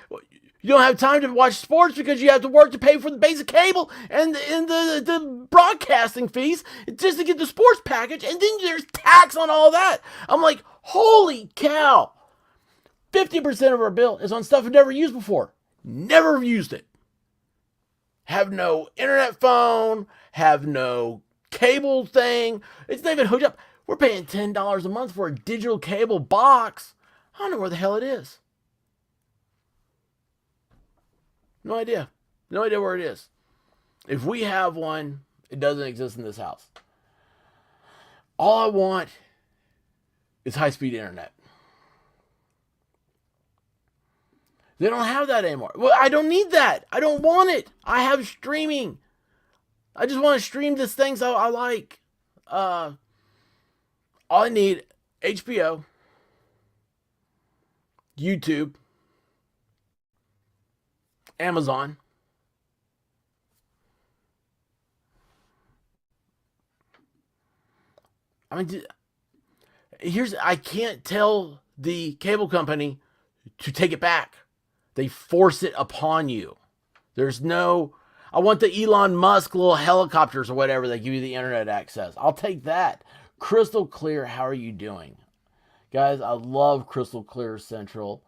You don't have time to watch sports because you have to work to pay for the basic cable and the broadcasting fees just to get the sports package. And then there's tax on all that. I'm like, holy cow. 50% of our bill is on stuff I've never used before. Never used it. Have no internet phone. Have no cable thing. It's not even hooked up. We're paying $10 a month for a digital cable box. I don't know where the hell it is. No idea. No idea where it is. If we have one, it doesn't exist in this house. All I want is high-speed internet. They don't have that anymore. Well, I don't need that. I don't want it. I have streaming. I just want to stream this things I like. All I need, HBO, YouTube, Amazon. I mean, I can't tell the cable company to take it back. They force it upon you. There's no, I want the Elon Musk little helicopters or whatever that give you the internet access. I'll take that. Crystal Clear, how are you doing? Guys, I love Crystal Clear Central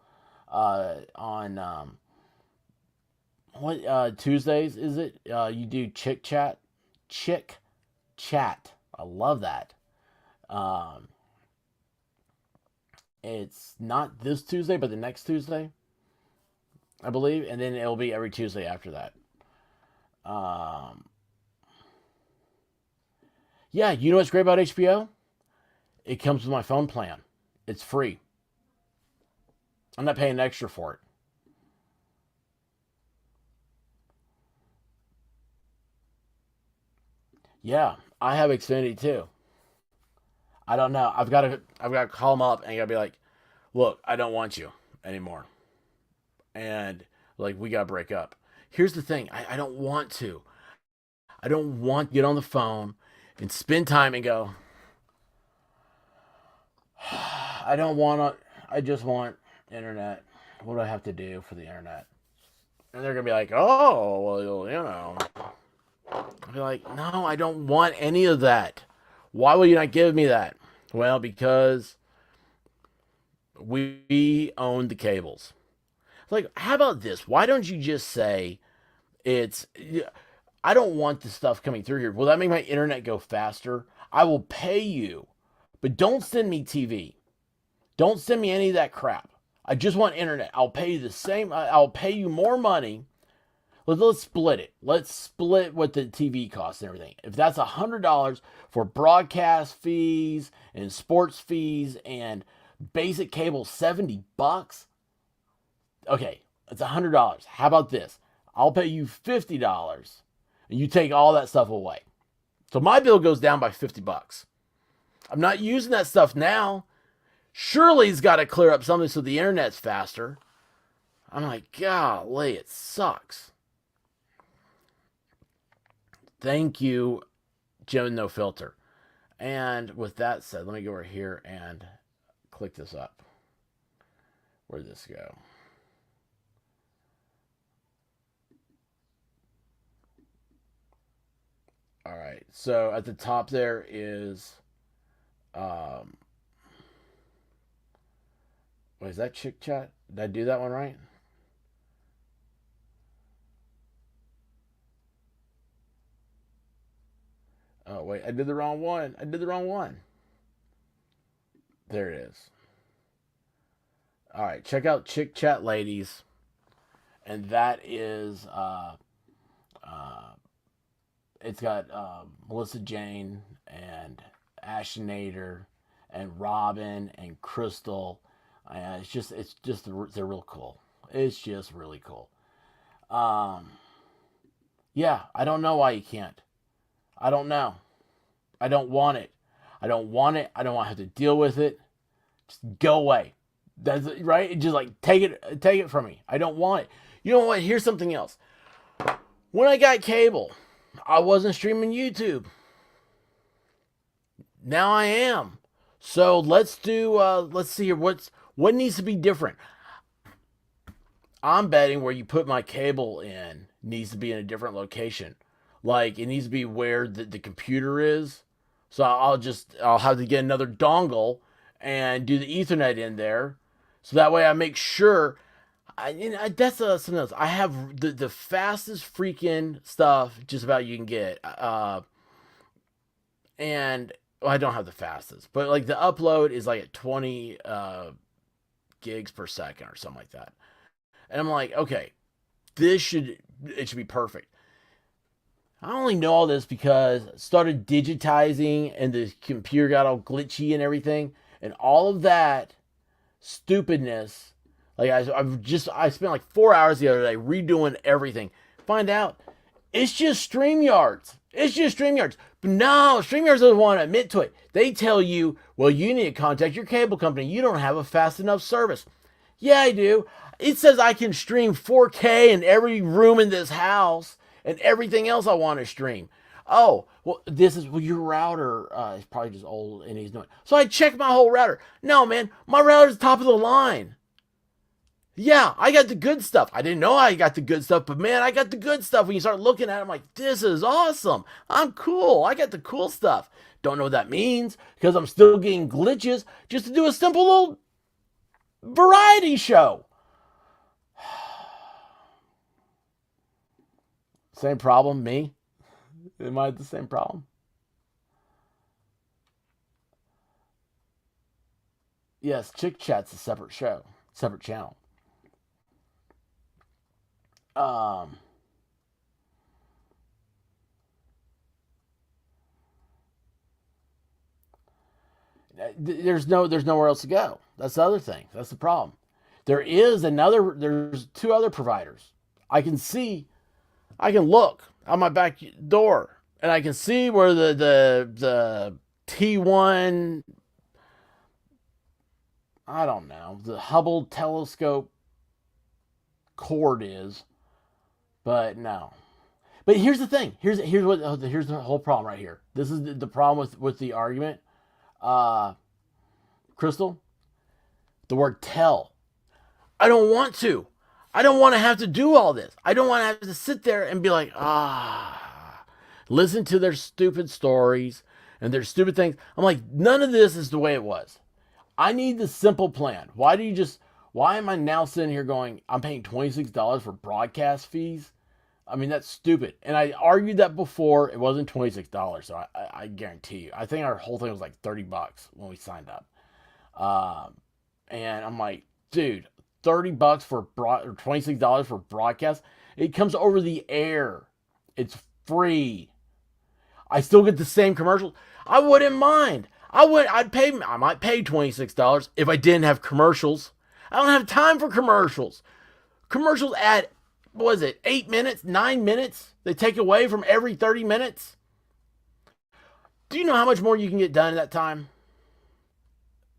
on what Tuesdays is it? You do Chick Chat. I love that. It's not this Tuesday, but the next Tuesday, I believe, and then it'll be every Tuesday after that. Yeah, you know what's great about HBO? It comes with my phone plan. It's free. I'm not paying extra for it. Yeah, I have Xfinity too. I don't know. I've got to call them up and I got to be like, look, I don't want you anymore. And like, we got to break up. Here's the thing. I don't want to. I don't want to get on the phone and spend time and go, I don't want to, I just want internet. What do I have to do for the internet? And they're going to be like, oh, well, you know. I'll be like, no, I don't want any of that. Why will you not give me that? Well, because we own the cables. Like, how about this? Why don't you just say I don't want the stuff coming through here. Will that make my internet go faster? I will pay you, but don't send me TV. Don't send me any of that crap. I just want internet. I'll pay you the same. I'll pay you more money. Let's split it. Let's split what the TV costs and everything. If that's $100 for broadcast fees and sports fees and basic cable, $70. Okay, it's $100. How about this? I'll pay you $50 and you take all that stuff away. So my bill goes down by $50. I'm not using that stuff now. Surely he's got to clear up something so the internet's faster. I'm like, golly, it sucks. Thank you, Jim No Filter. And with that said, let me go over here and click this up. Where'd this go? All right. So at the top there is, um, wait, is that Chick Chat? Did I do that one right? Oh wait, I did the wrong one. I did the wrong one. There it is. All right, check out Chick Chat Ladies, and that is uh, it's got Melissa Jane and Ashinator and Robin and Crystal. It's just they're real cool. It's just really cool. Um, yeah, I don't know why you can't. I don't know. I don't want it. I don't want it. I don't want to have to deal with it. Just go away. That's right. Just like take it from me. I don't want it. You know what? Here's something else. When I got cable, I wasn't streaming YouTube. Now I am. So let's do. Let's see here. What needs to be different? I'm betting where you put my cable in needs to be in a different location. Like it needs to be where the computer is. So I'll have to get another dongle and do the Ethernet in there. So that way I make sure. That's something else. I have the fastest freaking stuff just about you can get. And well, I don't have the fastest, but like the upload is like at 20 gigs per second or something like that. And I'm like, okay, it should be perfect. I only know all this because I started digitizing and the computer got all glitchy and everything, and all of that stupidness. Like I spent like 4 hours the other day redoing everything. Find out it's just StreamYards. It's just StreamYards. But no, StreamYards doesn't want to admit to it. They tell you, well, you need to contact your cable company. You don't have a fast enough service. Yeah, I do. It says I can stream 4K in every room in this house and everything else I want to stream. Oh, well, your router is probably just old and he's doing. So I checked my whole router. No, man, my router's top of the line. Yeah, I got the good stuff. I didn't know I got the good stuff, but man, I got the good stuff. When you start looking at it, I'm like, this is awesome. I'm cool. I got the cool stuff. Don't know what that means because I'm still getting glitches just to do a simple little variety show. Same problem, me? Am I the same problem? Yes, Chick Chat's a separate show, separate channel. Um, there's nowhere else to go. That's the other thing. That's the problem. There's two other providers. I can see, I can look out my back door, and I can see where the T1, I don't know, the Hubble telescope cord is, but no. But here's the thing. Here's the whole problem right here. This is the problem with the argument. Uh, Crystal, the word tell. I don't want to. I don't want to have to do all this. I don't want to have to sit there and be like, listen to their stupid stories and their stupid things. I'm like, none of this is the way it was. I need the simple plan. Why am I now sitting here going, I'm paying $26 for broadcast fees? I mean, that's stupid. And I argued that before. It wasn't $26, so I guarantee you. I think our whole thing was like $30 when we signed up. And I'm like, dude, $30 for or $26 for broadcast. It comes over the air. It's free. I still get the same commercials. I wouldn't mind. I might pay $26 if I didn't have commercials. I don't have time for commercials. Commercials add, what is it, 8 minutes, 9 minutes? They take away from every 30 minutes. Do you know how much more you can get done in that time?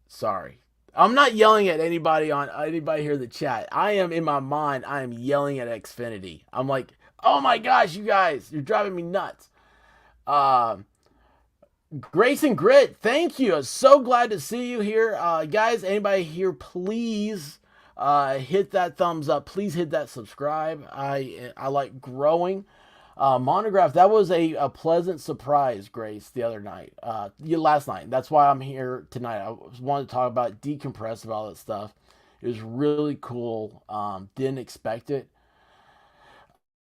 Sorry. I'm not yelling at anybody here in the chat. I am in my mind, I am yelling at Xfinity. I'm like, oh my gosh, you guys, you're driving me nuts. Uh, Grace and Grit, thank you. So glad to see you here. Guys, anybody here, please hit that thumbs up. Please hit that subscribe. I like growing. Monograph, that was a pleasant surprise, Grace, the other night. Last night. That's why I'm here tonight. I wanted to talk about decompress about all that stuff. It was really cool. Didn't expect it.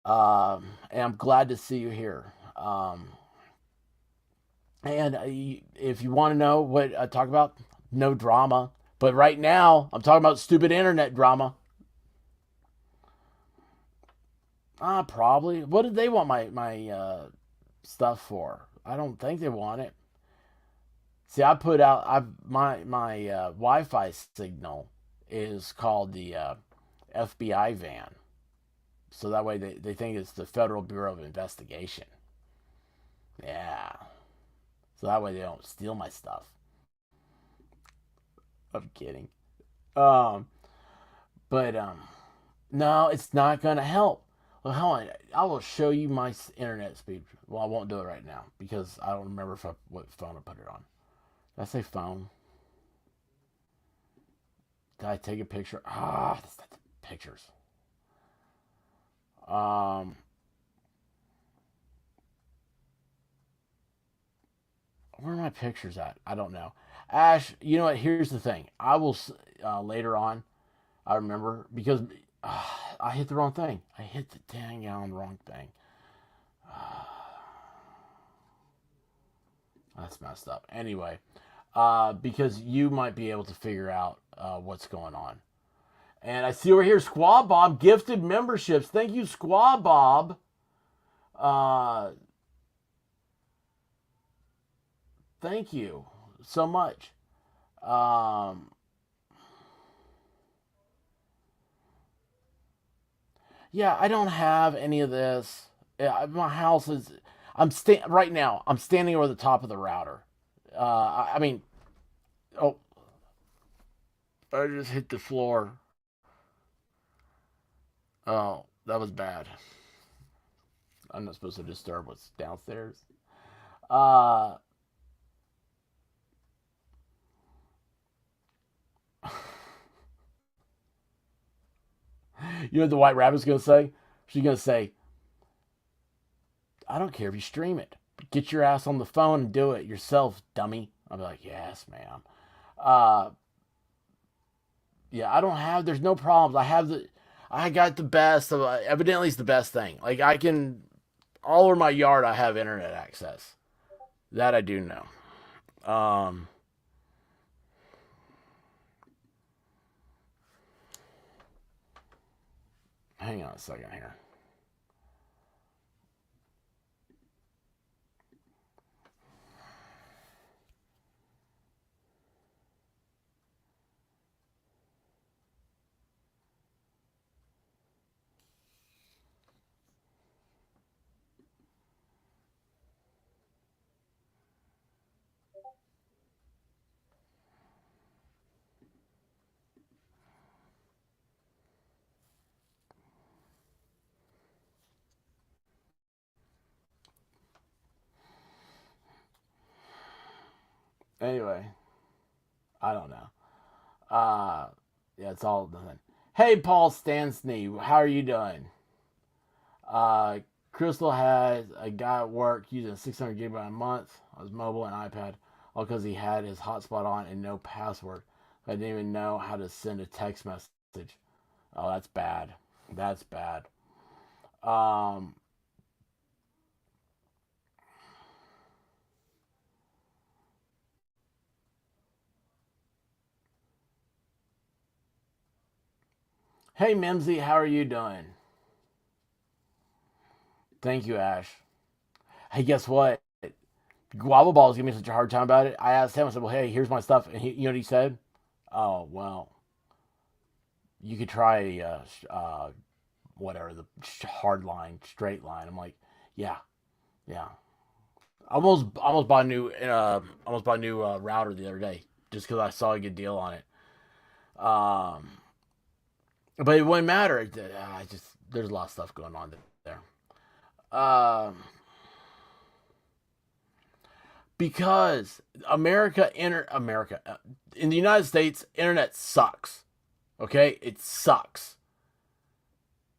And I'm glad to see you here. And if you want to know what I talk about, no drama. But right now, I'm talking about stupid internet drama. Probably. What did they want my stuff for? I don't think they want it. See, I put out my Wi-Fi signal is called the FBI van, so that way they think it's the Federal Bureau of Investigation. Yeah, so that way they don't steal my stuff. I'm kidding. Um, but no, it's not gonna help. Well, hold on. I will show you my internet speed. Well, I won't do it right now because I don't remember what phone I put it on. Did I say phone? Did I take a picture? That's not the pictures. Um, where are my pictures at? I don't know. Ash, you know what? Here's the thing. I will later on. I remember because I hit the wrong thing. I hit the dang on wrong thing. That's messed up. Anyway, because you might be able to figure out what's going on. And I see over here, Squaw Bob gifted memberships. Thank you, Squaw Bob. Uh, thank you so much. Um, yeah, I don't have any of this. My house is. Right now. I'm standing over the top of the router. I mean, oh, I just hit the floor. Oh, that was bad. I'm not supposed to disturb what's downstairs. Uh, you know what the White Rabbit's gonna say? She's gonna say, "I don't care if you stream it. Get your ass on the phone and do it yourself, dummy." I'll be like, "Yes, ma'am." Uh, yeah, I don't have. There's no problems. I got the best of. Evidently, it's the best thing. Like I can, all over my yard, I have internet access. That I do know. Um, hang on a second here. Anyway, I don't know. Uh, yeah, it's all done. Hey, Paul Stansney, how are you doing? Uh, Crystal has a guy at work using 600 gigabyte a month on his mobile and iPad, all because he had his hotspot on and no password. I didn't even know how to send a text message. Oh, that's bad. That's bad. Um, hey, Mimsy, how are you doing? Thank you, Ash. Hey, guess what? Guava Balls giving me such a hard time about it. I asked him, I said, well, hey, here's my stuff. And you know what he said? Oh, well, you could try whatever, the hard line, straight line. I'm like, yeah, yeah. Almost bought a new router the other day just because I saw a good deal on it. Um, but it wouldn't matter. I just, there's a lot of stuff going on there. Um, because America in the United States, internet sucks. Okay, it sucks.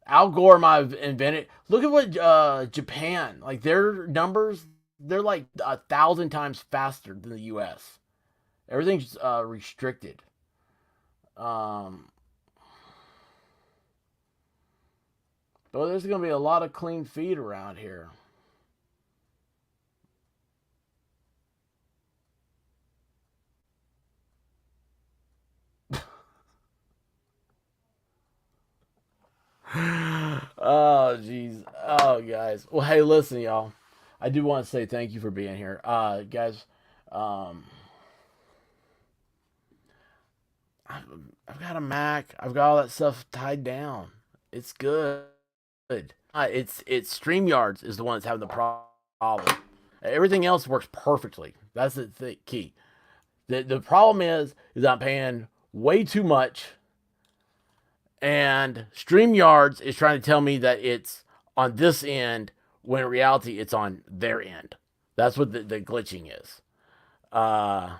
Al Gore might have invented. Look at what Japan, like their numbers, they're like 1,000 times faster than the U.S. Everything's restricted. Um, but there's gonna be a lot of clean feed around here. Oh, jeez. Oh, guys. Well, hey, listen, y'all. I do want to say thank you for being here, guys. Um, I've, I've got a Mac. I've got all that stuff tied down. It's good. It's StreamYards is the one that's having the problem. Everything else works perfectly. That's the key. The problem is I'm paying way too much, and StreamYards is trying to tell me that it's on this end when in reality it's on their end. That's what the glitching is. Uh,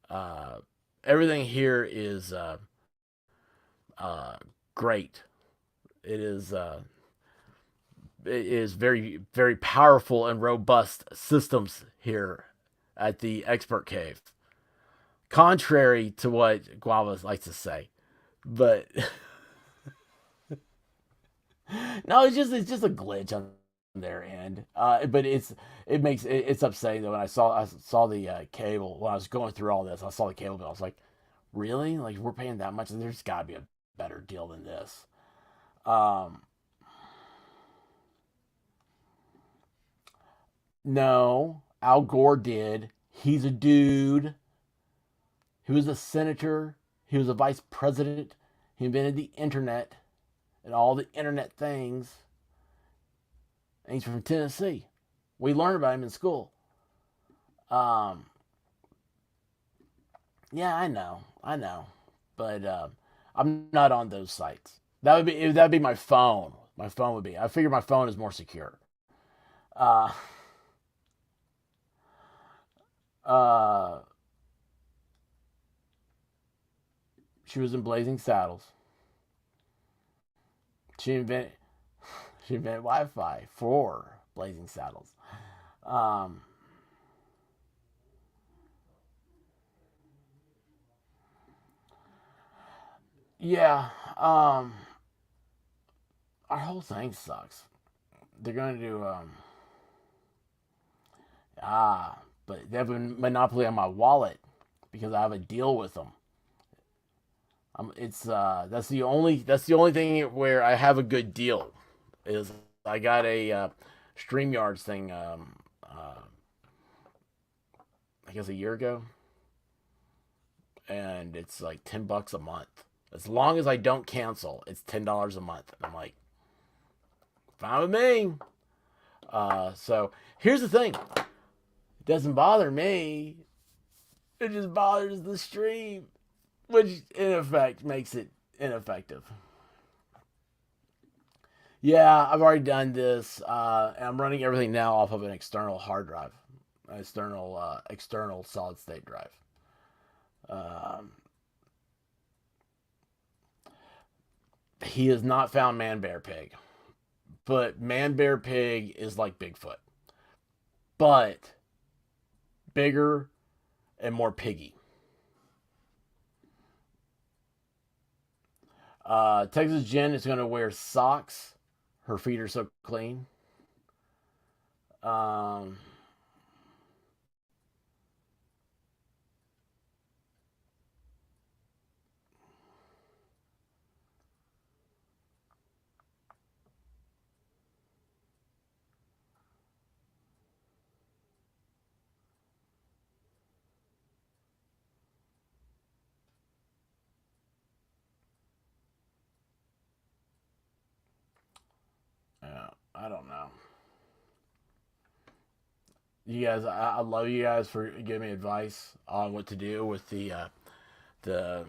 uh, Everything here is uh, great. It is it is very powerful and robust systems here at the Expert Cave. Contrary to what Guava likes to say, but no, it's just a glitch on their end. But it's upsetting though. When I saw the cable when I was going through all this, I saw the cable bill. I was like, really? Like we're paying that much? There's got to be a better deal than this. Um, no, Al Gore did. He's a dude. He was a senator. He was a vice president. He invented the internet and all the internet things. And he's from Tennessee. We learned about him in school. Um, yeah, I know, but I'm not on those sites. That would be my phone. My phone would be. I figure my phone is more secure. Uh, uh, she was in Blazing Saddles. She invented she invented Wi-Fi for Blazing Saddles. Um, yeah, our whole thing sucks. They're going to do but they have a monopoly on my wallet because I have a deal with them. It's that's the only thing where I have a good deal is I got a Streamyards thing I guess a year ago, and it's like $10 a month. As long as I don't cancel, it's $10 a month. And I'm like, fine with me. So here's the thing: it doesn't bother me. It just bothers the stream, which in effect makes it ineffective. Yeah, I've already done this, and I'm running everything now off of an external hard drive, an external solid state drive. Um, he has not found Man Bear Pig, but Man Bear Pig is like Bigfoot, but bigger and more piggy. Texas Jen is going to wear socks. Her feet are so clean. Um, I don't know. You guys, I love you guys for giving me advice on what to do with the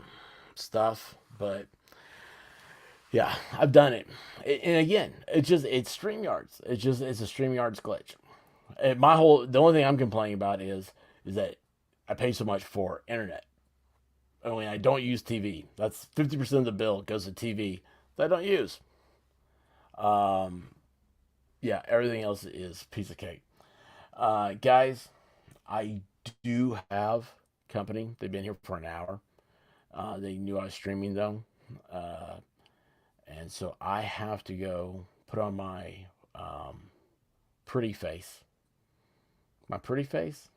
stuff, but yeah, I've done it. And again, it's Streamyards. It's a Streamyards glitch. The only thing I'm complaining about is that I pay so much for internet. I mean, I don't use TV. That's 50% of the bill goes to TV that I don't use. Um, yeah, everything else is piece of cake. Guys, I do have company. They've been here for an hour. They knew I was streaming though, uh, and so I have to go put on my um, pretty face. My pretty face.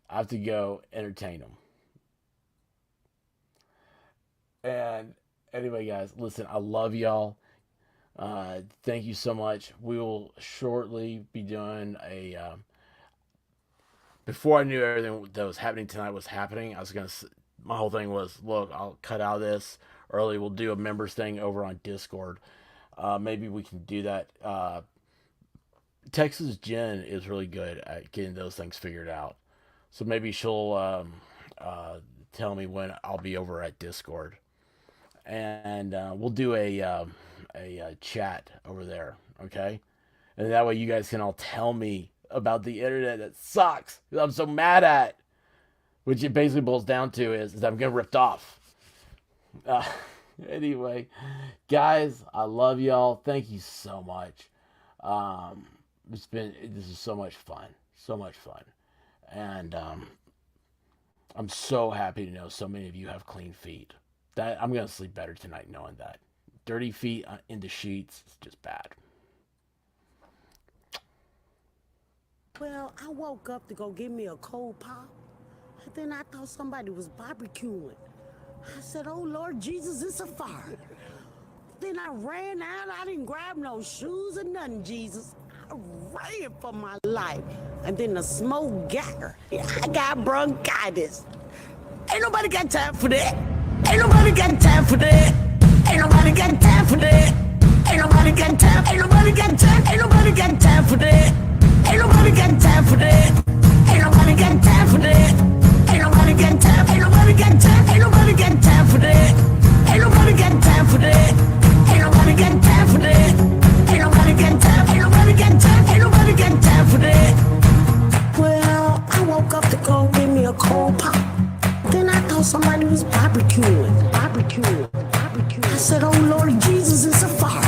I have to go entertain them. And anyway, guys, listen, I love y'all. Thank you so much. We will shortly be doing a. Before I knew everything that was happening tonight was happening, I was gonna. My whole thing was, look, I'll cut out of this early. We'll do a members thing over on Discord. Maybe we can do that. Texas Jen is really good at getting those things figured out. So maybe she'll uh, tell me when I'll be over at Discord, and we'll do a chat over there. Okay, and that way you guys can all tell me about the internet that sucks that I'm so mad at. Which it basically boils down to is I'm getting ripped off. Uh, anyway, guys, I love y'all. Thank you so much. Um, this is so much fun, and I'm so happy to know so many of you have clean feet. That I'm gonna sleep better tonight knowing that. Dirty feet in the sheets is just bad. Well, I woke up to go get me a cold pop, and then I thought somebody was barbecuing. I said, oh Lord Jesus, it's a fire. Then I ran out, I didn't grab no shoes or nothing, Jesus. I ran for my life. And then the smoke got her. I got bronchitis. Ain't nobody got time for that. Ain't nobody got time for that. Ain't nobody got time for that. Ain't nobody got time. Ain't nobody got time. Ain't nobody got time for that. Ain't nobody got time for that. Ain't nobody got time for that. Ain't nobody got time. Ain't nobody got time. Ain't nobody got time for that. Ain't nobody got time for that. Ain't nobody got time for that. Ain't nobody got time. Ain't nobody got time. Ain't nobody got time for that. Well, I woke up to go get me a cold pop. Then I thought somebody was barbecuing. I said, oh Lord Jesus, it's a fire.